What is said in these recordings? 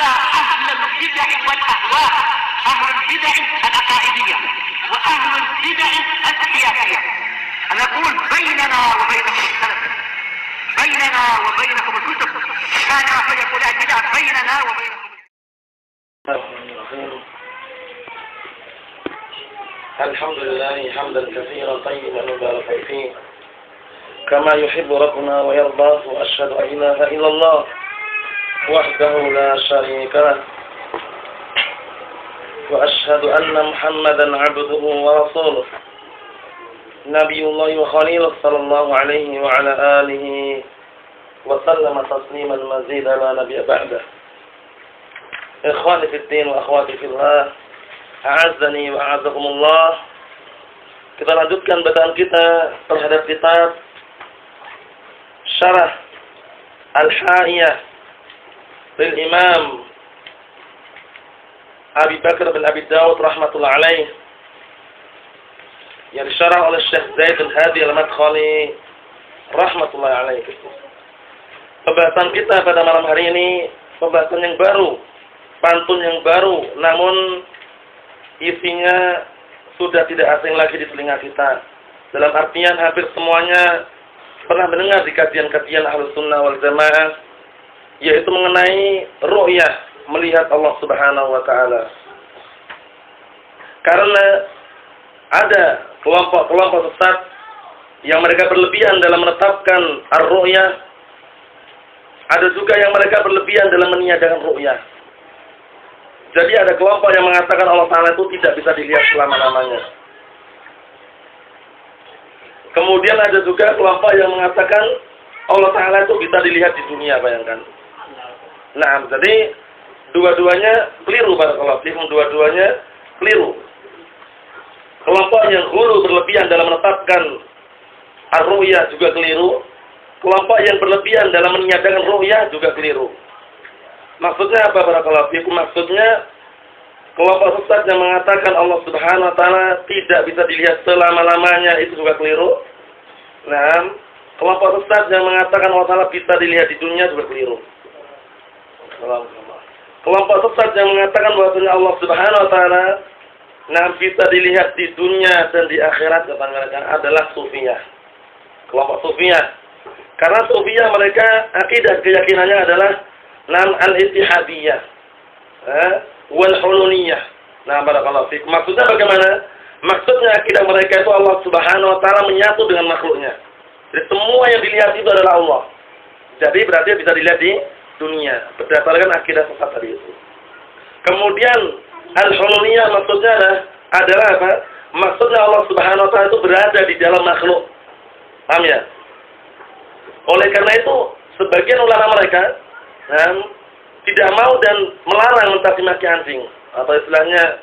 على أهل البدع والأهواء، أهل البدع العقائدية وأهل البدع السياسية. أنا أقول بيننا وبينكم السلف، بيننا وبينكم الكتب، كان فيقول البدع بيننا وبينكم. الحمد لله حمدا كثيرا طيبا مباركا فيه كما يحب ربنا ويرضى، وأشهد أن لا إله إلا الله وحده لا شريك له، وأشهد أن محمدا عبده ورسوله نبي الله وخليله صلى الله عليه وعلى آله وسلم تسليما مزيدا لا نبي بعده. إخواني في الدين وأخواتي في الله, a'azzani wa a'azzakumullah. Kita lanjutkan bacaan kita terhadap kitab Syarah Al-Ha'iyah lil Imam Abi Bakar bin Abi Dawud rahmatullah alaih, yang disyarah oleh Syekh Zaid bin Hadi Al-Madkhali rahmatullah alaih. Pembahasan kita pada malam hari ini pembahasan yang baru, pantun yang baru, namun isinya sudah tidak asing lagi di telinga kita. Dalam artian hampir semuanya pernah mendengar di kajian-kajian Ahlus Sunnah wal Jamaah, yaitu mengenai ru'yah, melihat Allah Subhanahu wa taala. Karena ada kelompok-kelompok sesat yang mereka berlebihan dalam menetapkan ar-ru'yah, ada juga yang mereka berlebihan dalam meniadakan ru'yah. Jadi ada kelompok yang mengatakan Allah Ta'ala itu tidak bisa dilihat selama-lamanya. Kemudian ada juga kelompok yang mengatakan Allah Ta'ala itu bisa dilihat di dunia, bayangkan. Nah, jadi dua-duanya keliru, barakallahu fikum, dua-duanya keliru. Kelompok yang ghulu berlebihan dalam menetapkan ar-ru'yah juga keliru. Kelompok yang berlebihan dalam meniadakan ru'yah juga keliru. Maksudnya apa, barakallahu fikum? Maksudnya kelompok sesat yang mengatakan Allah Subhanahu wa taala tidak bisa dilihat selama-lamanya, itu juga keliru. Nah, kelompok sesat yang mengatakan Allah Ta'ala bisa dilihat di dunia juga keliru. Kelompok sesat yang mengatakan bahwasanya Allah Subhanahu wa taala bisa dilihat di dunia dan di akhirat, kata mereka, adalah sufiyah. Kelompok sufiyah. Karena sufiyah mereka akidah keyakinannya adalah al-ittihadiyah wal huluniyah. Nah, barakallahu fiik. Maksudnya bagaimana? Maksudnya akidah mereka itu Allah Subhanahu wa taala menyatu dengan makhluknya. Jadi semua yang dilihat itu adalah Allah. Jadi berarti bisa dilihat di dunia berdasarkan akidah sesat tadi itu. Kemudian al-huluniyah maksudnya adalah apa? Maksudnya Allah Subhanahu wa taala itu berada di dalam makhluk. Paham ya? Oleh karena itu sebagian ulama mereka tidak mau dan melarang mencaci maki anjing, atau istilahnya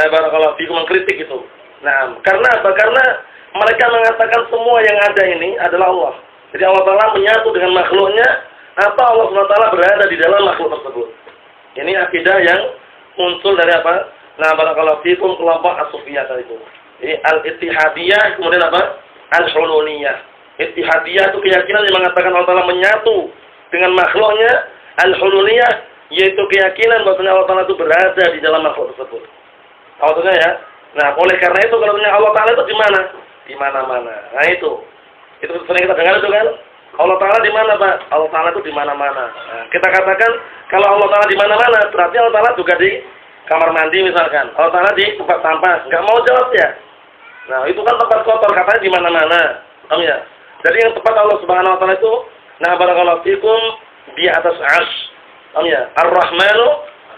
barakallahu fikum, mengkritik itu. Nah, karena apa? Karena mereka mengatakan semua yang ada ini adalah Allah. Jadi Allah Ta'ala menyatu dengan makhluknya, atau Allah SWT berada di dalam makhluk tersebut. Ini akidah yang muncul dari apa? Nah, barakallahu fikum, kelompok as-sufiyah tadi itu. Jadi al-ittihadiyah, kemudian apa? Al-huluniyah. Ittihadiyah itu keyakinan yang mengatakan Allah Ta'ala menyatu dengan makhluknya. Al-huluniyah yaitu keyakinan bahwasanya Allah Ta'ala itu berada di dalam makhluk tersebut. Maksudnya ya. Nah, oleh karena itu kalau Allah Ta'ala itu di mana? Di mana-mana. Nah, itu sering kita dengar itu kan. Allah Ta'ala di mana, Pak? Allah Ta'ala itu di mana-mana. Nah, kita katakan kalau Allah Ta'ala di mana-mana, berarti Allah Ta'ala juga di kamar mandi misalkan. Allah Ta'ala di tempat sampah. Enggak mau jawab ya. Nah, itu kan tempat kotor, katanya di mana-mana. Paham ya? Jadi yang tepat Allah Subhanahu wa taala itu, nah, barakallahu fikum, di atas arsy. Paham ya? Ar-Rahmanu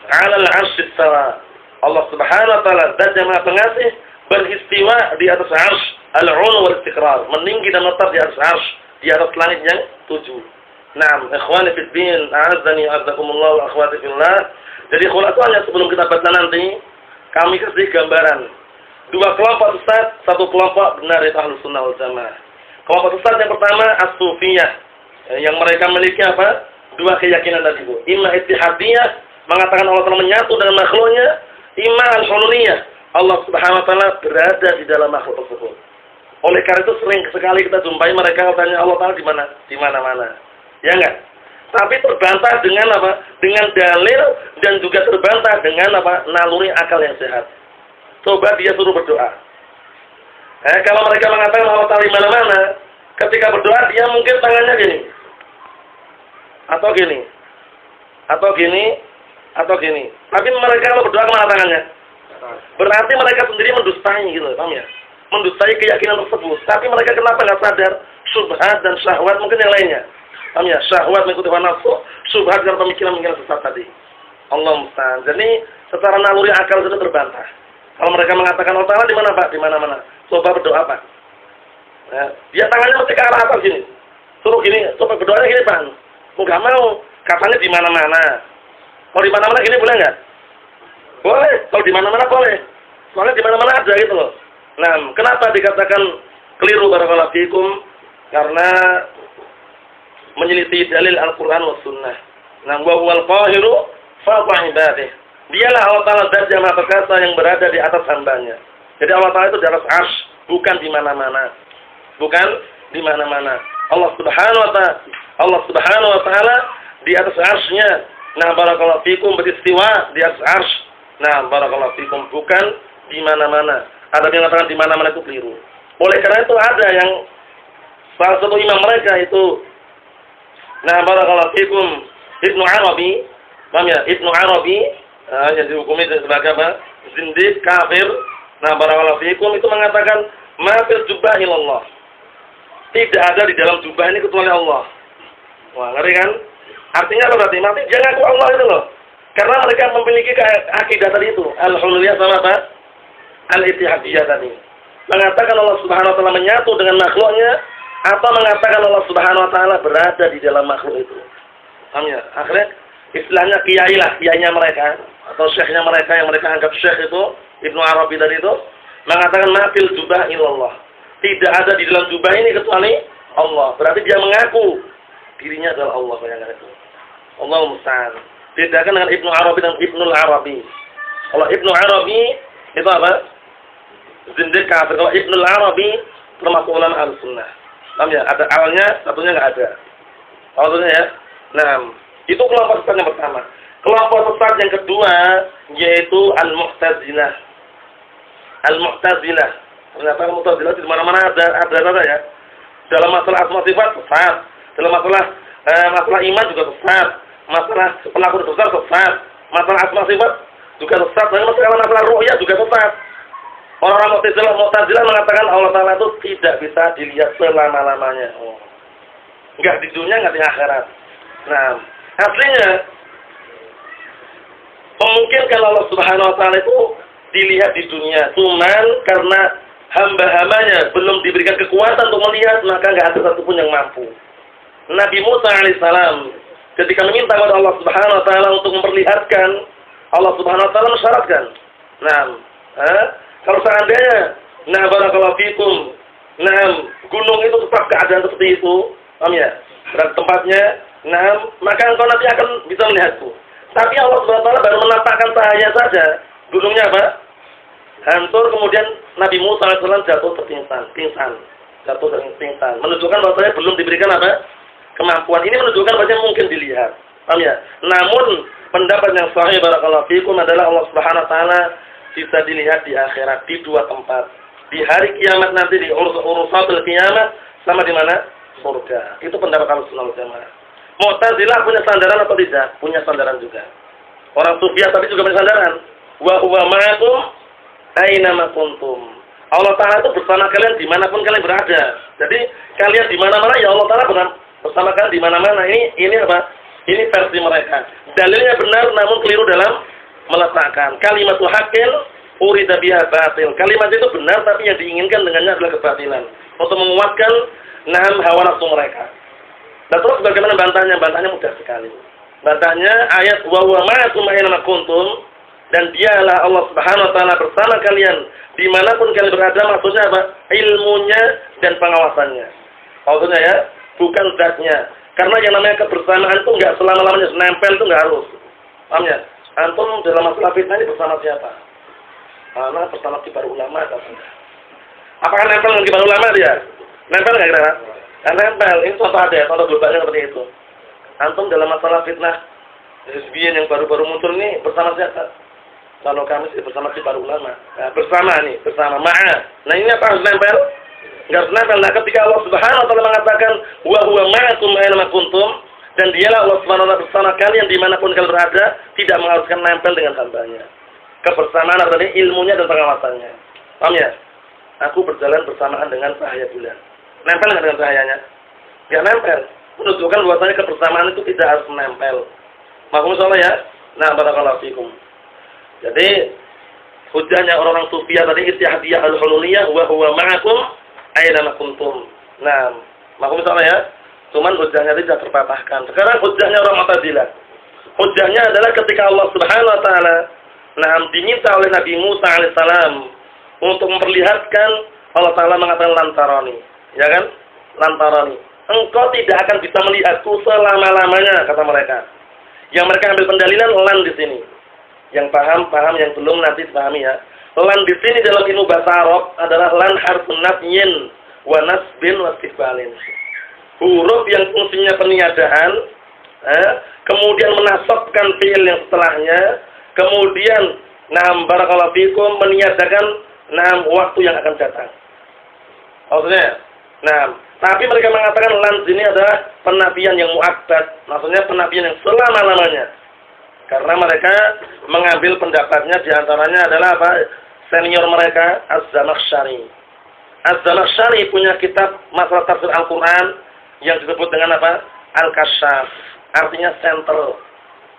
'alal 'arsy istawa. Allah Subhanahu wa taala zat yang Maha Pengasih beristiwa di atas arsy, al-'ulu wal istiqrar, meninggi dan menetap di atas arsy, di atas langit yang 7. Naam, ikhwani fid din, a'azzani wa'azzakumullah wa akhwati fillah. Jadi khulasanya sebelum kita baca nanti, kami kasih gambaran. Dua kelompok sesat, satu kelompok benar itu Ahlus Sunnah wal Jamaah. Kelompok sesat yang pertama as-sufiyah, yang mereka memiliki apa? Dua keyakinan tadi itu. Imma ittihadiyah, mengatakan Allah Ta'ala menyatu dengan makhluknya. Imma al-huluniyah, Allah Subhanahu wa taala berada di dalam makhluk tersebut. Oleh karena itu sering sekali kita jumpai mereka katanya Allah Ta'ala di mana? Di mana-mana. Ya enggak? Tapi terbantah dengan apa? Dengan dalil dan juga terbantah dengan apa? Naluri akal yang sehat. Coba dia suruh berdoa. Kalau mereka mengatakan Allah Ta'ala di mana-mana, ketika berdoa dia mungkin tangannya gini. Atau gini. Atau gini. Atau gini. Tapi mereka kalau berdoa kemana tangannya? Berarti mereka sendiri mendustai gitu, paham ya? Mendustai keyakinan tersebut. Tapi mereka kenapa nggak sadar syubhat dan syahwat mungkin yang lainnya? Paham ya? Syahwat mengikuti hawa nafsu, syubhat dan pemikiran-pemikiran sesat tadi. Allah musta'an. Jadi secara naluri akal sudah terbantah. Kalau mereka mengatakan Allah Ta'ala di mana Pak? Di mana-mana. Coba berdoa Pak. Ya, dia tangannya mesti ke arah atas gini. Suruh gini, coba berdoanya gini Pak. Enggak mau. Katanya di mana-mana. Kalau di mana-mana gini boleh nggak? Boleh. Kalau di mana-mana boleh. Soalnya di mana-mana ada gitu loh. Nah, kenapa dikatakan keliru barakallahu fikum? Karena menyelisih dalil Al-Qur'an was sunnah. Nah, wa huwal qahiru fawqa ibadihi. Dialah Allah Ta'ala zat yang maha perkasa yang berada di atas hambanya. Jadi Allah Ta'ala itu di atas arsy, bukan di mana-mana. Bukan di mana-mana. Allah Subhanahu wa Ta'ala di atas arsy-Nya. Nah, barakallahu fikum beristiwa di atas arsy. Nah, barakallahu fikum bukan di mana-mana. Ada yang mengatakan di mana-mana itu keliru. Oleh karena itu ada yang salah satu imam mereka itu, nah, barakallahu fikum Ibnu Arabi, paham ya? Ibnu Arabi yang dihukumi sebagai apa? Zindiq, kafir. Nah, barakallahu fikum itu mengatakan ma fil jubah ilallah. Tidak ada di dalam jubah ini kecuali Allah. Wah, ngeri kan? Artinya apa berarti? Mati dia ngaku Allah itu loh. Karena mereka memiliki akidah tadi itu, al-hululiyah sama apa? Al-ittihadiyah tadi. Mengatakan Allah Subhanahu wa Ta'ala menyatu dengan makhluknya atau mengatakan Allah Subhanahu wa Ta'ala berada di dalam makhluk itu. Paham ya? Akhirnya istilahnya kiai lah, kiainya mereka atau syekhnya mereka yang mereka anggap syekh itu, Ibnu Arabi tadi itu mengatakan mafil jubah ilallah. Tidak ada di dalam jubah ini kecuali Allah. Berarti dia mengaku dirinya adalah Allah, bayangkan itu. Allah musta'an. Bedakan dengan Ibnu Arabi dan Ibnul Arabi. Kalau Ibnu Arabi itu apa? Zindiq kafir. Kalau Ibnul Arabi termasuk ulama al-sunnah. Paham ya? Ada awalnya, satunya nggak ada. Maksudnya ya. Nah, itu kelompok sesat yang pertama. Kelompok sesat yang kedua yaitu al-Mu'tazilah. Al-Mu'tazilah. Ternyata al-Mu'tazilah di mana-mana ada ya. Dalam masalah asma sifat sesat. Dalam masalah iman juga sesat. Masalah pelaku dosa sesat. Masalah asma sifat juga sesat. Dan masalah ru'yah juga sesat. Orang-orang Mu'tazilah mengatakan Allah Ta'ala itu tidak bisa dilihat selama-lamanya. Enggak di dunia, enggak di akhirat. Nah, aslinya memungkinkan Allah Subhanahu wa Ta'ala itu dilihat di dunia, cuman karena hamba-hambanya belum diberikan kekuatan untuk melihat, maka nggak ada satupun yang mampu. Nabi Musa alaihissalam ketika meminta kepada Allah Subhanahu wa Ta'ala untuk memperlihatkan, Allah Subhanahu wa Ta'ala mensyaratkan. Nah, kalau seandainya, nah barakallahu fikum, nah gunung itu tetap keadaan seperti itu, paham ya? Berada tempatnya, nah maka engkau nanti akan bisa melihatku. Tapi Allah Subhanahu wa Ta'ala baru menampakkan cahaya saja, gunungnya apa? Hancur, kemudian Nabi Musa alaihissalam jatuh pingsan, menunjukkan bahwasanya belum diberikan apa? Kemampuan. Ini menunjukkan bahwasanya mungkin dilihat, paham ya? Namun pendapat yang sahih barakallahu fikum adalah Allah Subhanahu wa Ta'ala bisa dilihat di akhirat di dua tempat. Di hari kiamat nanti di urusatul kiamat sama di mana? Surga. Itu pendapat Ahlussunnah wal Jamaah. Mu'tazilah punya sandaran atau tidak? Punya sandaran juga. Orang Sufiyah tadi juga punya sandaran. Wa huwa ma'akum aina ma kuntum. Allah Ta'ala itu bersama kalian dimanapun kalian berada. Jadi kalian di mana-mana ya Allah Ta'ala bersama kalian di mana-mana. Ini apa? Ini versi mereka. Dalilnya benar namun keliru dalam meletakkan. Kalimatul haqqin urida biha batil. Kalimat itu benar tapi yang diinginkan dengannya adalah kebatilan. Untuk menguatkan hawa nafsu mereka. Dan terus bagaimana bantahnya? Bantahnya mudah sekali. Bantahnya ayat wa huwa ma'akum aina ma kuntum, dan dialah Allah Subhanahu wa Ta'ala bersama kalian dimanapun kalian berada. Maksudnya apa? Ilmunya dan pengawasannya. Maksudnya ya, bukan zatnya. Karena yang namanya kebersamaan itu enggak selama-lamanya nempel, itu enggak harus. Paham ya? Antum dalam masalah fitnah ini bersama siapa? Mana bersama kibar ulama atau enggak? Apakah nempel dengan kibar ulama dia? Nempel enggak kira-kira? Nempel. Ini contoh ada ya, contoh globalnya seperti itu. Antum dalam masalah fitnah hizbiyin yang baru-baru muncul ini bersama siapa? Kalau kami sih bersama kibar ulama. Nah, bersama ma'a. Nah, ini apa harus nempel? Enggak harus nempel. Nah, ketika Allah Subhanahu wa taala mengatakan wa huwa ma'akum aina ma kuntum, dan dialah Allah Subhanahu wa taala bersama kalian dimanapun kalian berada, tidak mengharuskan nempel dengan hambanya. Kebersamaan artinya ilmunya dan pengawasannya. Paham ya? Aku berjalan bersamaan dengan cahaya bulan. Nempel nggak dengan cahayanya? Nggak nempel. Menunjukkan bahwasanya kebersamaan itu tidak harus menempel. Mahfum salah ya? Nah, barakallahu fikum. Jadi hujahnya orang-orang sufiyah tadi ittihadiyah al-hululiyah wa huwa ma'akum aina ma kuntum. Nah, mahfum salah ya? Cuman hujahnya tidak terpatahkan. Sekarang hujahnya orang Mu'tazilah. Hujahnya adalah ketika Allah Subhanahu wa taala diminta oleh Nabi Musa alaihissalam untuk memperlihatkan, Allah taala mengatakan lantarani, ya kan? Lantarani. Engkau tidak akan bisa melihatku selama-lamanya, kata mereka. Yang mereka ambil pendalilan lan di sini. Yang paham, yang belum nanti dipahami ya. Lan di sini dalam ilmu bahasa Arab adalah lan harfun nafyin wa nasbin wa istiqbalin. Huruf yang fungsinya peniadaan, kemudian menasabkan fi'il yang setelahnya, kemudian barakallahu fikum meniadakan waktu yang akan datang. Maksudnya, tapi mereka mengatakan lan sini adalah penafian yang muakkad, maksudnya penafian yang selama-lamanya. Karena mereka mengambil pendapatnya diantaranya adalah apa? Senior mereka Az-Zamakhsyari. Az-Zamakhsyari punya kitab masalah tafsir Al-Qur'an yang disebut dengan apa? Al-Kasyaf. Artinya center.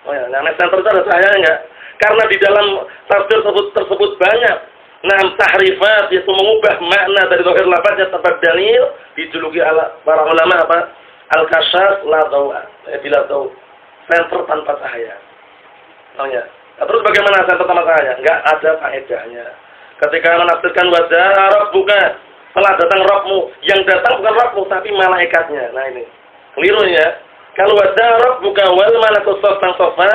Oh ya, namanya center itu ada cahayanya enggak? Karena di dalam tafsir tersebut banyak tahrifat, yaitu mengubah makna dari zahir lafaznya tanpa dalil, dijuluki para ulama apa? Al-Kasyaf la dawa, bila daw. Center tanpa cahaya. Oh ya. Nah, terus bagaimana center tanpa cahaya? Enggak ada faedahnya. Ketika menafsirkan wajah Rabbuka, telah datang Rabbmu, yang datang bukan Rabbmu tapi malaikatnya. Nah ini keliru ya. Kalau wajah Rabbuka wal malaku saffan saffa,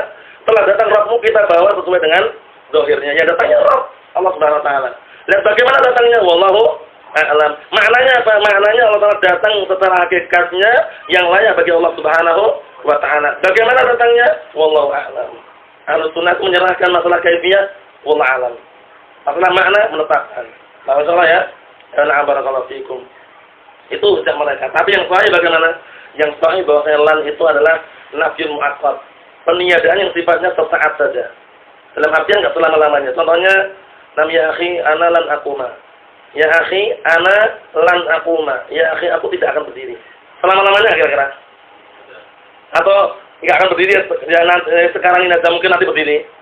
telah datang Rabbmu kita bawa sesuai dengan zahirnya. Yang datangnya Rabb Allah Subhanahu wa taala. Lihat bagaimana datangnya, wallahu a'lam. Maknanya apa? Maknanya Allah Taala datang secara hakikatnya yang layak bagi Allah Subhanahu wa taala. Bagaimana datangnya? Wallahu a'lam. Ahlussunnah menyerahkan masalah kaifiyah, wallahu a'lam. Masalah makna menetapkan. Masalah ya. Ana barakallahu fikum. Itu hujah mereka. Tapi yang sahih bagaimana? Yang sahih bahwa lan itu adalah nafyun mu'akkad. Peniadaan yang sifatnya sesaat saja. Dalam artian enggak selama-lamanya. Contohnya, ya akhi ana lan aquma. Ya akhi ana lan aquma. Ya akhi aku tidak akan berdiri. Selama-lamanya kira-kira. Atau enggak akan berdiri ya, sekarang ini aja, mungkin nanti berdiri.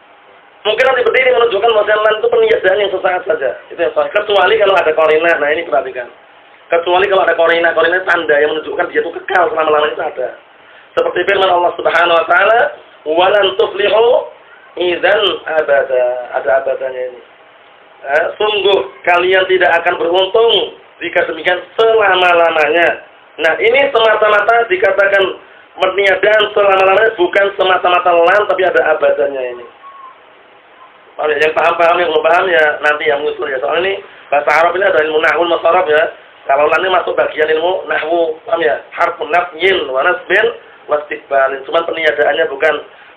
Mungkin nanti berdiri menunjukkan bahwa lan itu peniadaan yang sesaat saja. Itu yang sahih. Kecuali kalau ada qarinah. Nah, ini perhatikan. Kecuali kalau ada qarinah tanda yang menunjukkan dia itu kekal selama-lamanya itu ada. Seperti firman Allah Subhanahu wa taala, "Walan tuflihu idzan abada." Ada abadanya ini. Sungguh kalian tidak akan beruntung jika demikian selama-lamanya. Nah, ini semata-mata dikatakan peniadaan selama-lamanya, bukan semata-mata lan, tapi ada abadannya ini. Yang paham-paham, yang belum paham ya nanti yang menyusul ya. Soalnya ini bahasa Arab ini ada ilmu nahwu masarab ya. Kalau lan ini masuk bagian ilmu nahwu, paham ya? Harfun nafyin wa nasbin wa istiqbalin. Cuma peniadaannya bukan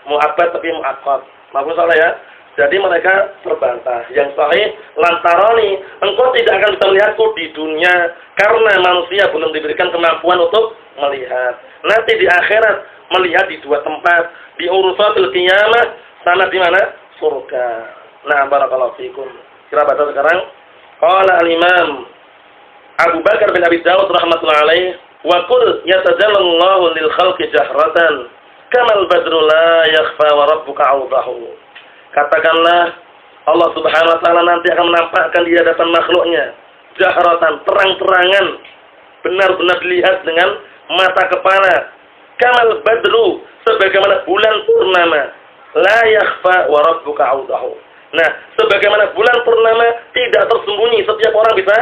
mu'abbad tapi mu'aqqad. Maksud salah ya. Jadi mereka terbantah. Yang sahih, lantarani, engkau tidak akan bisa melihatku di dunia karena manusia belum diberikan kemampuan untuk melihat. Nanti di akhirat melihat di dua tempat, di urusatul qiyamah sama di mana? Surga. Nah, barakallahu fikum. Kira baca sekarang. Qala al-Imam Abu Bakar bin Abi Dawud rahmatullahi alaih, wa qul yatajallallahu lil khalqi jahratan kamal badru la yakhfa wa rabbuka awdahu. Katakanlah Allah Subhanahu wa taala nanti akan menampakkan di hadapan makhluknya jahratan, terang-terangan, benar-benar dilihat dengan mata kepala. Kamal badru, sebagaimana bulan purnama, la yakhfa wa rabbuka awdahu. Nah, sebagaimana bulan purnama tidak tersembunyi, setiap orang bisa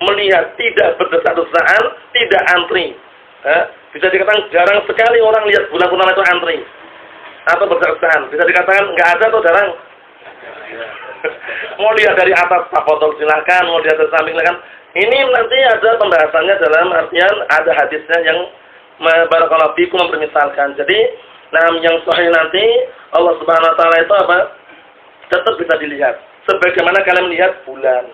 melihat, tidak berdesak-desakan, tidak antri. Bisa dikatakan jarang sekali orang lihat bulan purnama itu antri atau berdesak-desakan. Bisa dikatakan nggak ada atau jarang. Mau lihat dari atas tafadhol silakan, mau lihat dari samping silakan. Ini nanti ada pembahasannya dalam artian ada hadisnya yang barakallahu fikum mempermisalkan. Jadi, yang sahih nanti Allah Subhanahu wa taala itu apa? Tetap bisa dilihat. Sebagaimana kalian melihat bulan.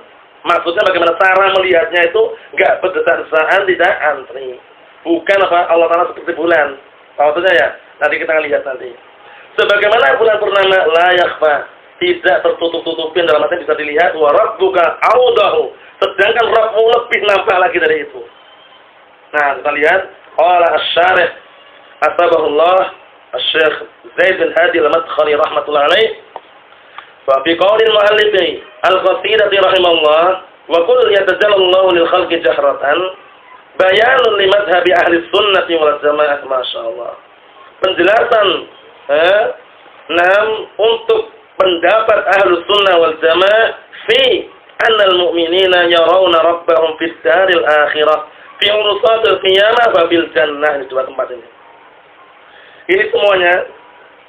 Maksudnya bagaimana cara melihatnya itu enggak berdesar-desaran, tidak antri. Bukan apa Allah Taala seperti bulan. Maksudnya ya, nanti kita akan lihat nanti. Sebagaimana bulan purnama la yakhfa, tidak tertutup-tutupin dalam arti bisa dilihat wa rabbuka audahu. Sedangkan Rabbmu lebih nampak lagi dari itu. Nah, kita lihat qala asy-syarih asbahullah Asy-Syaikh Zaid bin Hadi al-Madkhali rahimatullah alaih wa fi qaulil mu'allifi al-qasidati rahimahullah wa qul yatajallallahu lil khalqi jahratan bayanun li madhhabi ahli sunnati wal jamaah masyaallah. Penjelasan untuk pendapat ahli sunnah wal jamaah fi annal mu'minina yarawna rabbahum fid daril akhirah fi urusatil qiyamah wa fil jannah. Ini dua tempat ini. Ini semuanya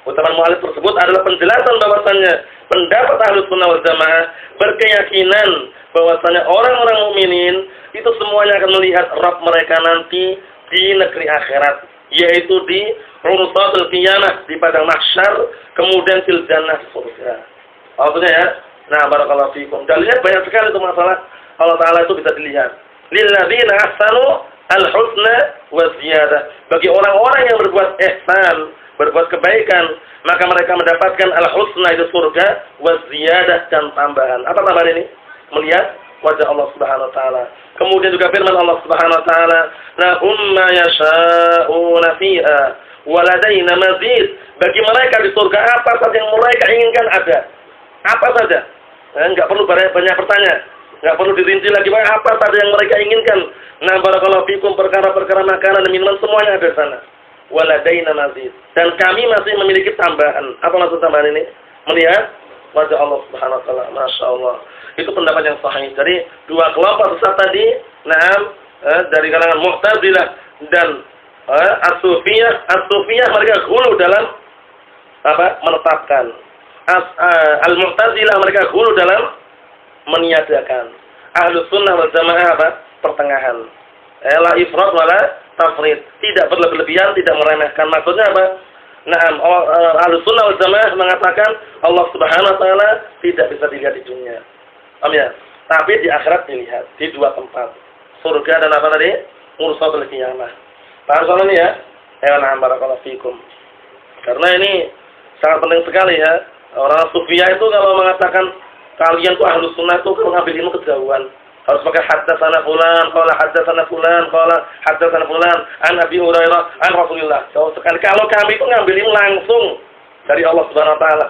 ucapan mu'allif tersebut adalah penjelasan bahwasannya pendapat Ahlus Sunnah wal Jamaah berkeyakinan bahwasannya orang-orang mukminin itu semuanya akan melihat Rabb mereka nanti di negeri akhirat, yaitu di urusatul qiyamah, di padang mahsyar, kemudian fil jannah, surga. Maksudnya ya. Nah, barakallahu fikum. Dalilnya banyak sekali itu masalah Allah Taala itu bisa dilihat. Lilladzina ahsanu al-husna wa ziyadah. Bagi orang-orang yang berbuat ihsan, berbuat kebaikan, maka mereka mendapatkan al-husna itu surga, wa ziyadah dan tambahan. Apa tambahan ini? Melihat wajah Allah Subhanahu wa taala. Kemudian juga firman Allah Subhanahu wa taala, "Lahum ma yasha'una fiha wa ladaina mazid." Bagi mereka di surga apa saja yang mereka inginkan ada. Apa saja. Enggak perlu banyak bertanya. Enggak perlu dirinci lagi apa saja yang mereka inginkan. Nah, barakallahu fikum, perkara-perkara makanan dan minuman semuanya ada di sana. Waladaina mazid. Dan kami masih memiliki tambahan. Apa maksud tambahan ini? Melihat wajah Allah Subhanahu wa taala. Masya Allah. Itu pendapat yang sahih. Jadi dua kelompok sesat tadi, dari kalangan Mu'tazilah dan As-Sufiyah mereka ghulu dalam menetapkan. Al-Mu'tazilah mereka ghulu dalam meniadakan. Ahlus Sunnah wal Jamaah pertengahan. La ifrat wala tafrid. Tidak berlebihan, tidak meremehkan. Maksudnya apa? Ahlus Sunnah wal Jamaah mengatakan Allah Subhanahu wa taala tidak bisa dilihat di dunia. Ya? Tapi di akhirat dilihat di dua tempat. Surga dan apa tadi? Ursatul qiyamah. Paham soal ini ya? Barakallahu fikum. Karena ini sangat penting sekali ya. Orang Sufiyah itu kalau mengatakan kalian tuh Ahlus Sunnah itu kalau ngambil ilmu kejauhan. Harus pakai haddatsana fulan, qala haddatsana fulan, qala haddatsana fulan, an Abi Hurairah, an Rasulullah. Jauh sekali. Kalau kami itu ngambil ilmu langsung dari Allah Subhanahu wa taala.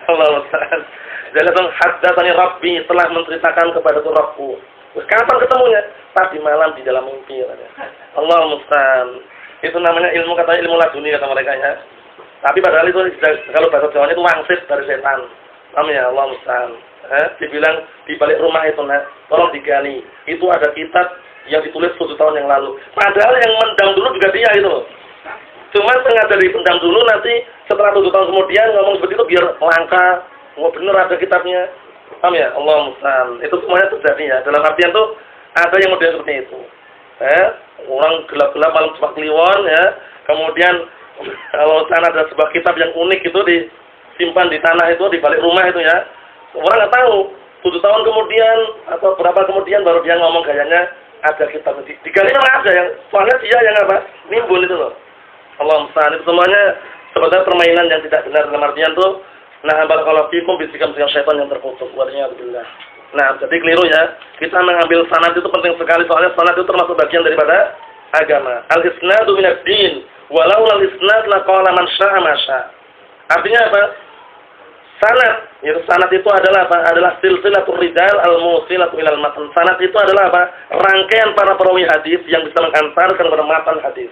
Allah musta'an. Jadi langsung haddatsani Rabbi, telah menceritakan kepada Rabbku. Kapan ketemunya? Tadi malam di dalam mimpi. Allah musta'an. Itu namanya ilmu, katanya ilmu laduni kata mereka ya. Tapi padahal itu kalau bahasa Jawanya itu wangsit dari setan. Ya Allah musta'an. Dibilang di balik rumah itu tolong digali. Itu ada kitab yang ditulis 7 tahun yang lalu. Padahal yang mendam dulu juga dia itu loh. Cuma sengaja dipendam dulu, nanti setelah 7 tahun kemudian ngomong seperti itu biar langka. Oh bener ada kitabnya. Paham ya? Allah musta'an. Itu semuanya terjadi ya. Dalam artian tuh ada yang model seperti itu. Orang gelap-gelap malam cepat kliwon ya. Kemudian kalau sana ada sebuah kitab yang unik itu disimpan di tanah itu, di balik rumah itu ya. Orang nggak tahu. 7 tahun kemudian atau berapa kemudian baru dia ngomong gayanya ada kitab itu. Digali memang ada yang soalnya dia yang nimbul itu loh. Allah musta'an. Itu semuanya sebenarnya permainan yang tidak benar dalam artian tuh. Barakallahu fikum, bisikan-bisikan syaitan yang terkutuk. Waliyadzubillah. Jadi keliru ya. Kita mengambil sanad itu penting sekali soalnya sanad itu termasuk bagian daripada agama. Al-isnadu minad din. Walau al-isnad laqala man syaa ma syaa. Artinya apa? Sanad. Sanad itu adalah apa? Adalah silsilatul rijal al-musilatu ilal matan. Sanad itu adalah apa? Rangkaian para perawi hadis yang bisa mengantarkan kepada matan hadis.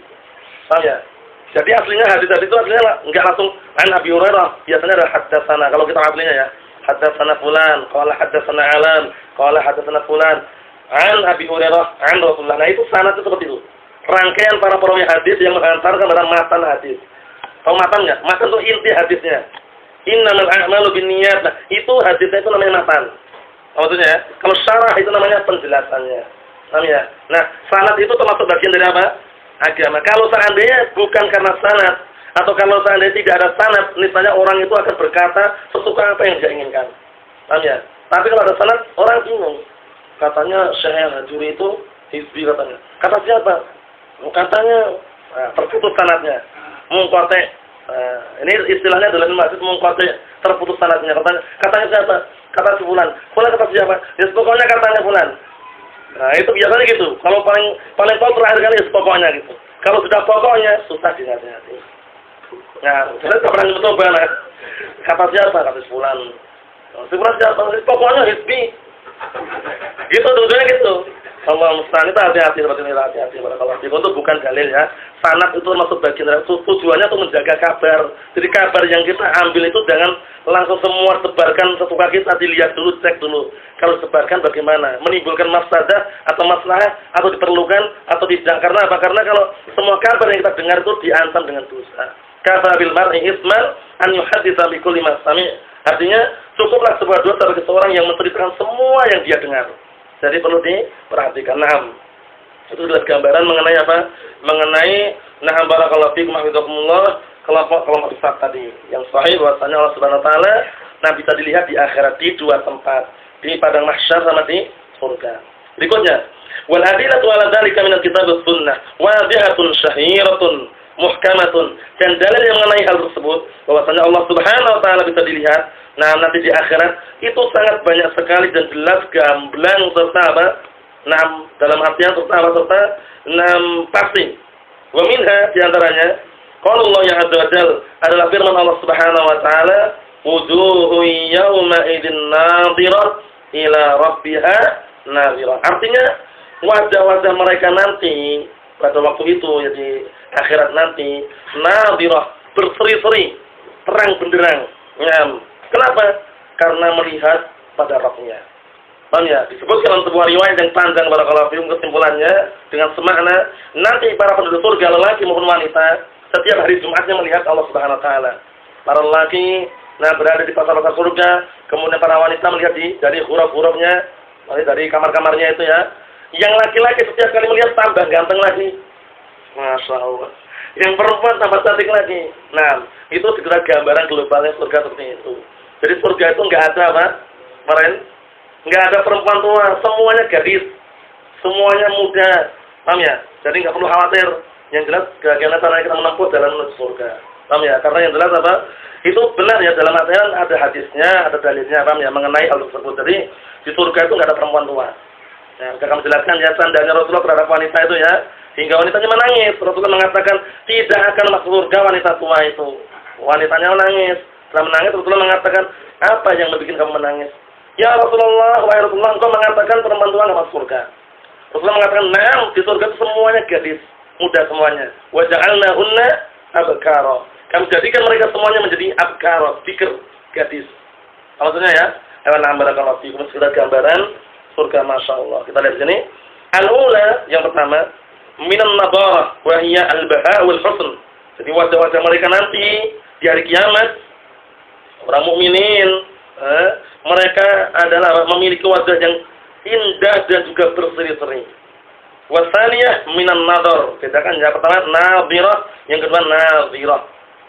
Paham ya? Jadi aslinya hadis itu aslinya enggak langsung an Abi Hurairah. Biasanya ada haddatsana. Kalau kita aslinya ya, haddatsana fulan, qala haddatsana alam, qala haddatsana fulan, an Abi Hurairah, an Rasulullah. Nah, itu sanad itu seperti itu. Rangkaian para perawi hadis yang mengantarkan kepada matan hadis. Tahu matan enggak? Matan itu inti hadisnya. Innamal a'malu binniyat. Nah, itu hadisnya itu namanya matan. Maksudnya ya, kalau syarah itu namanya penjelasannya. Namanya. Nah, sanad itu termasuk bagian dari apa? agama. Kalau seandainya bukan karena sanad, atau kalau seandainya tidak ada sanad, misalnya orang itu akan berkata sesuka apa yang dia inginkan. Paham ya? Tapi kalau ada sanad, orang bingung. Katanya Syekh Al-Hajuri itu hizbi katanya. Kata siapa? Katanya terputus sanadnya. Mungkote. Ini istilahnya adalah maksud mungkote, terputus sanadnya. Katanya siapa? Kata si fulan. Fulan kata siapa? Ya pokoknya katanya fulan. Nah, itu biasanya gitu. Kalau paling pokok terakhir kali ya pokoknya gitu. Kalau sudah pokoknya susah dinasihati. Nah, saya tak pernah mencoba nah. Kata siapa? Kata si fulan. Si fulan siapa? Pokoknya hizbi. Gitu tujuannya gitu. Allah musta'an, itu hati-hati seperti ini, hati-hati barakallahu fikum. Itu bukan dalil ya. Sanad itu masuk bagian dari tujuannya untuk menjaga kabar. Jadi kabar yang kita ambil itu jangan langsung semua sebarkan sesuka kita, dilihat dulu, cek dulu. Kalau sebarkan bagaimana? Menimbulkan mafsadah atau maslahah atau diperlukan atau tidak. Karena apa? Karena kalau semua kabar yang kita dengar itu diancam dengan dosa. Kafa bil mar'i isman an yuhadditsa bi kulli ma sami'. Artinya cukuplah sebuah dosa bagi seorang yang menceritakan semua yang dia dengar. Jadi perlu diperhatikan. Naam. Itu adalah gambaran mengenai apa? Mengenai na'am barakallahu fikum hafizakumullah, kelompok besar tadi. Yang sahih bahwasanya Allah Subhanahu wa taala bisa dilihat di akhirat di dua tempat, di padang mahsyar sama di surga. Berikutnya, wal adillatu ala dzalika min al-kitab was sunnah wadihatun syahiratun muhkamatun, dan dalil yang mengenai hal tersebut bahwasanya Allah Subhanahu wa taala bisa dilihat nanti di akhirat itu sangat banyak sekali dan jelas gamblang serta apa? Dalam artian serta pasti. Wa minha di antaranya qala Allah yang azza wa jalla adalah firman Allah Subhanahu wa taala, wujuhun yawma idzin nadhirah ila rabbiha nadhirah. Artinya wajah-wajah mereka nanti pada waktu itu ya di akhirat nanti nadhirah, berseri-seri, terang benderang. Kenapa? Karena melihat pada Rabb-nya. Paham ya? Disebutkan dalam sebuah riwayat yang panjang barakallahu fikum, kesimpulannya dengan semakna nanti para penduduk surga lelaki maupun wanita setiap hari Jumatnya melihat Allah Subhanahu wa taala. Para lelaki berada di pasar-pasar surga, kemudian para wanita melihat dari huruf-hurufnya, dari kamar-kamarnya itu ya. Yang laki-laki setiap kali melihat tambah ganteng lagi. Masya Allah. Yang perempuan tambah cantik lagi. Nah, itu segera gambaran globalnya surga seperti itu. Jadi surga itu nggak ada apa? Kemarin nggak ada perempuan tua, semuanya gadis, semuanya muda. Paham ya? Jadi nggak perlu khawatir. Yang jelas bagaimana cara kita menempuh jalan menuju surga. Paham ya? Karena yang jelas apa? Itu benar ya, dalam artian ada hadisnya, ada dalilnya, paham ya, mengenai hal tersebut. Jadi di surga itu nggak ada perempuan tua. Ya, saya akan menjelaskan ya tandanya Rasulullah terhadap wanita itu ya, hingga wanitanya menangis. Rasulullah mengatakan tidak akan masuk surga wanita tua itu. Wanitanya menangis. Setelah menangis Rasulullah mengatakan, apa yang membuat kamu menangis? Ya Rasulullah, wahai Rasulullah, engkau mengatakan perempuan tua nggak masuk surga. Rasulullah mengatakan, nah di surga itu semuanya gadis, muda semuanya. Wa ja'alnahunna abkara. Kami jadikan mereka semuanya menjadi abkara, pikir gadis. Maksudnya ya, hewan barakallahu fikum, sekedar gambaran surga, masya Allah. Kita lihat sini. Al-ula, yang pertama, minan nadarah wa hiya al-baha wal husn. Jadi wajah-wajah mereka nanti di hari kiamat, orang mukminin, mereka adalah memiliki wajah yang indah dan juga berseri-seri. Wasaniyah minan nadar. Bedakan yang pertama nadhirah, yang kedua nadhirah.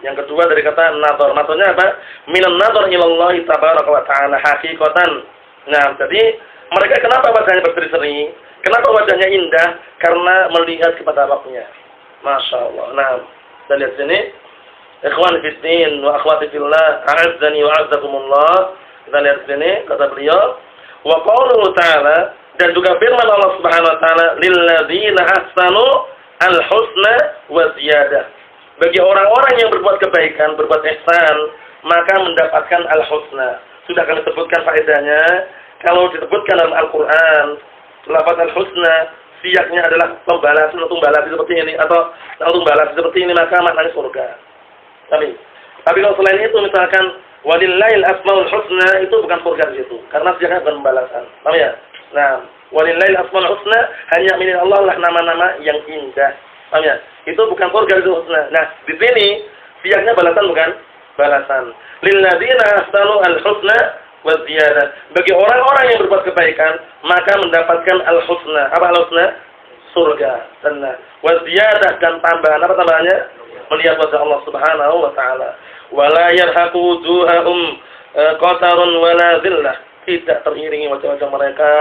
Yang kedua dari kata nadar. Maksudnya apa? Minan nadar ilallah tabaraka wa ta'ala hakikatan. Nah, jadi mereka kenapa wajahnya berseri-seri? Kenapa wajahnya indah? Karena melihat kepada Rabb-nya. Masya Allah. Nah, kita lihat sini. Ikhwan fiddin wa akhwati fillah, a'azzani wa a'azzakumullah. Kita lihat sini, kata beliau, wa qauluhu ta'ala, dan juga firman Allah Subhanahu wa taala, lilladzina ahsanu al-husna wa ziyadah. Bagi orang-orang yang berbuat kebaikan, berbuat ihsan, maka mendapatkan al-husna. Sudah kami sebutkan faedahnya. Kalau disebutkan dalam Al-Qur'an, lafaz al-husna siaknya adalah pembalasan atau pembalasan seperti ini atau untuk balas seperti ini, maka maknanya surga. Tapi kalau selain itu misalkan walillahil asmaul husna, itu bukan surga di situ karena siaknya bukan pembalasan. Paham ya? Nah, walillahil asmaul husna, hanya milik Allah lah nama-nama yang indah. Paham ya? Itu bukan surga itu husna. Nah, di sini siaknya balasan bukan balasan. Lilladzina ahsanu al-husna wa ziyadah. Bagi orang-orang yang berbuat kebaikan, maka mendapatkan al-husna. Apa al-husna? surga. Wa ziyadah dan tambahan apa tambahannya? Melihat wajah Allah Subhanahu wa taala. Wala yarhaqu wujuhahum qatarun wala dhillah. Tidak teriringi wajah-wajah mereka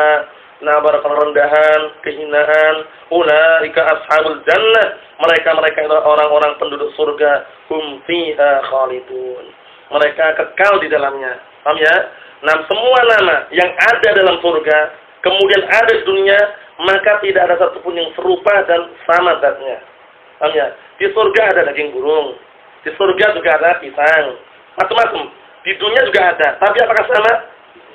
rendahan, kehinaan. Ulaika ashabul jannah. Mereka adalah orang-orang penduduk surga. Hum fiha khalidun. Mereka kekal di dalamnya. Paham ya? Nah, semua nama yang ada dalam surga kemudian ada di dunia, maka tidak ada satupun yang serupa dan sama zatnya. Paham ya? Di surga ada daging burung. Di surga juga ada pisang. Macam-macam. Di dunia juga ada. Tapi apakah sama?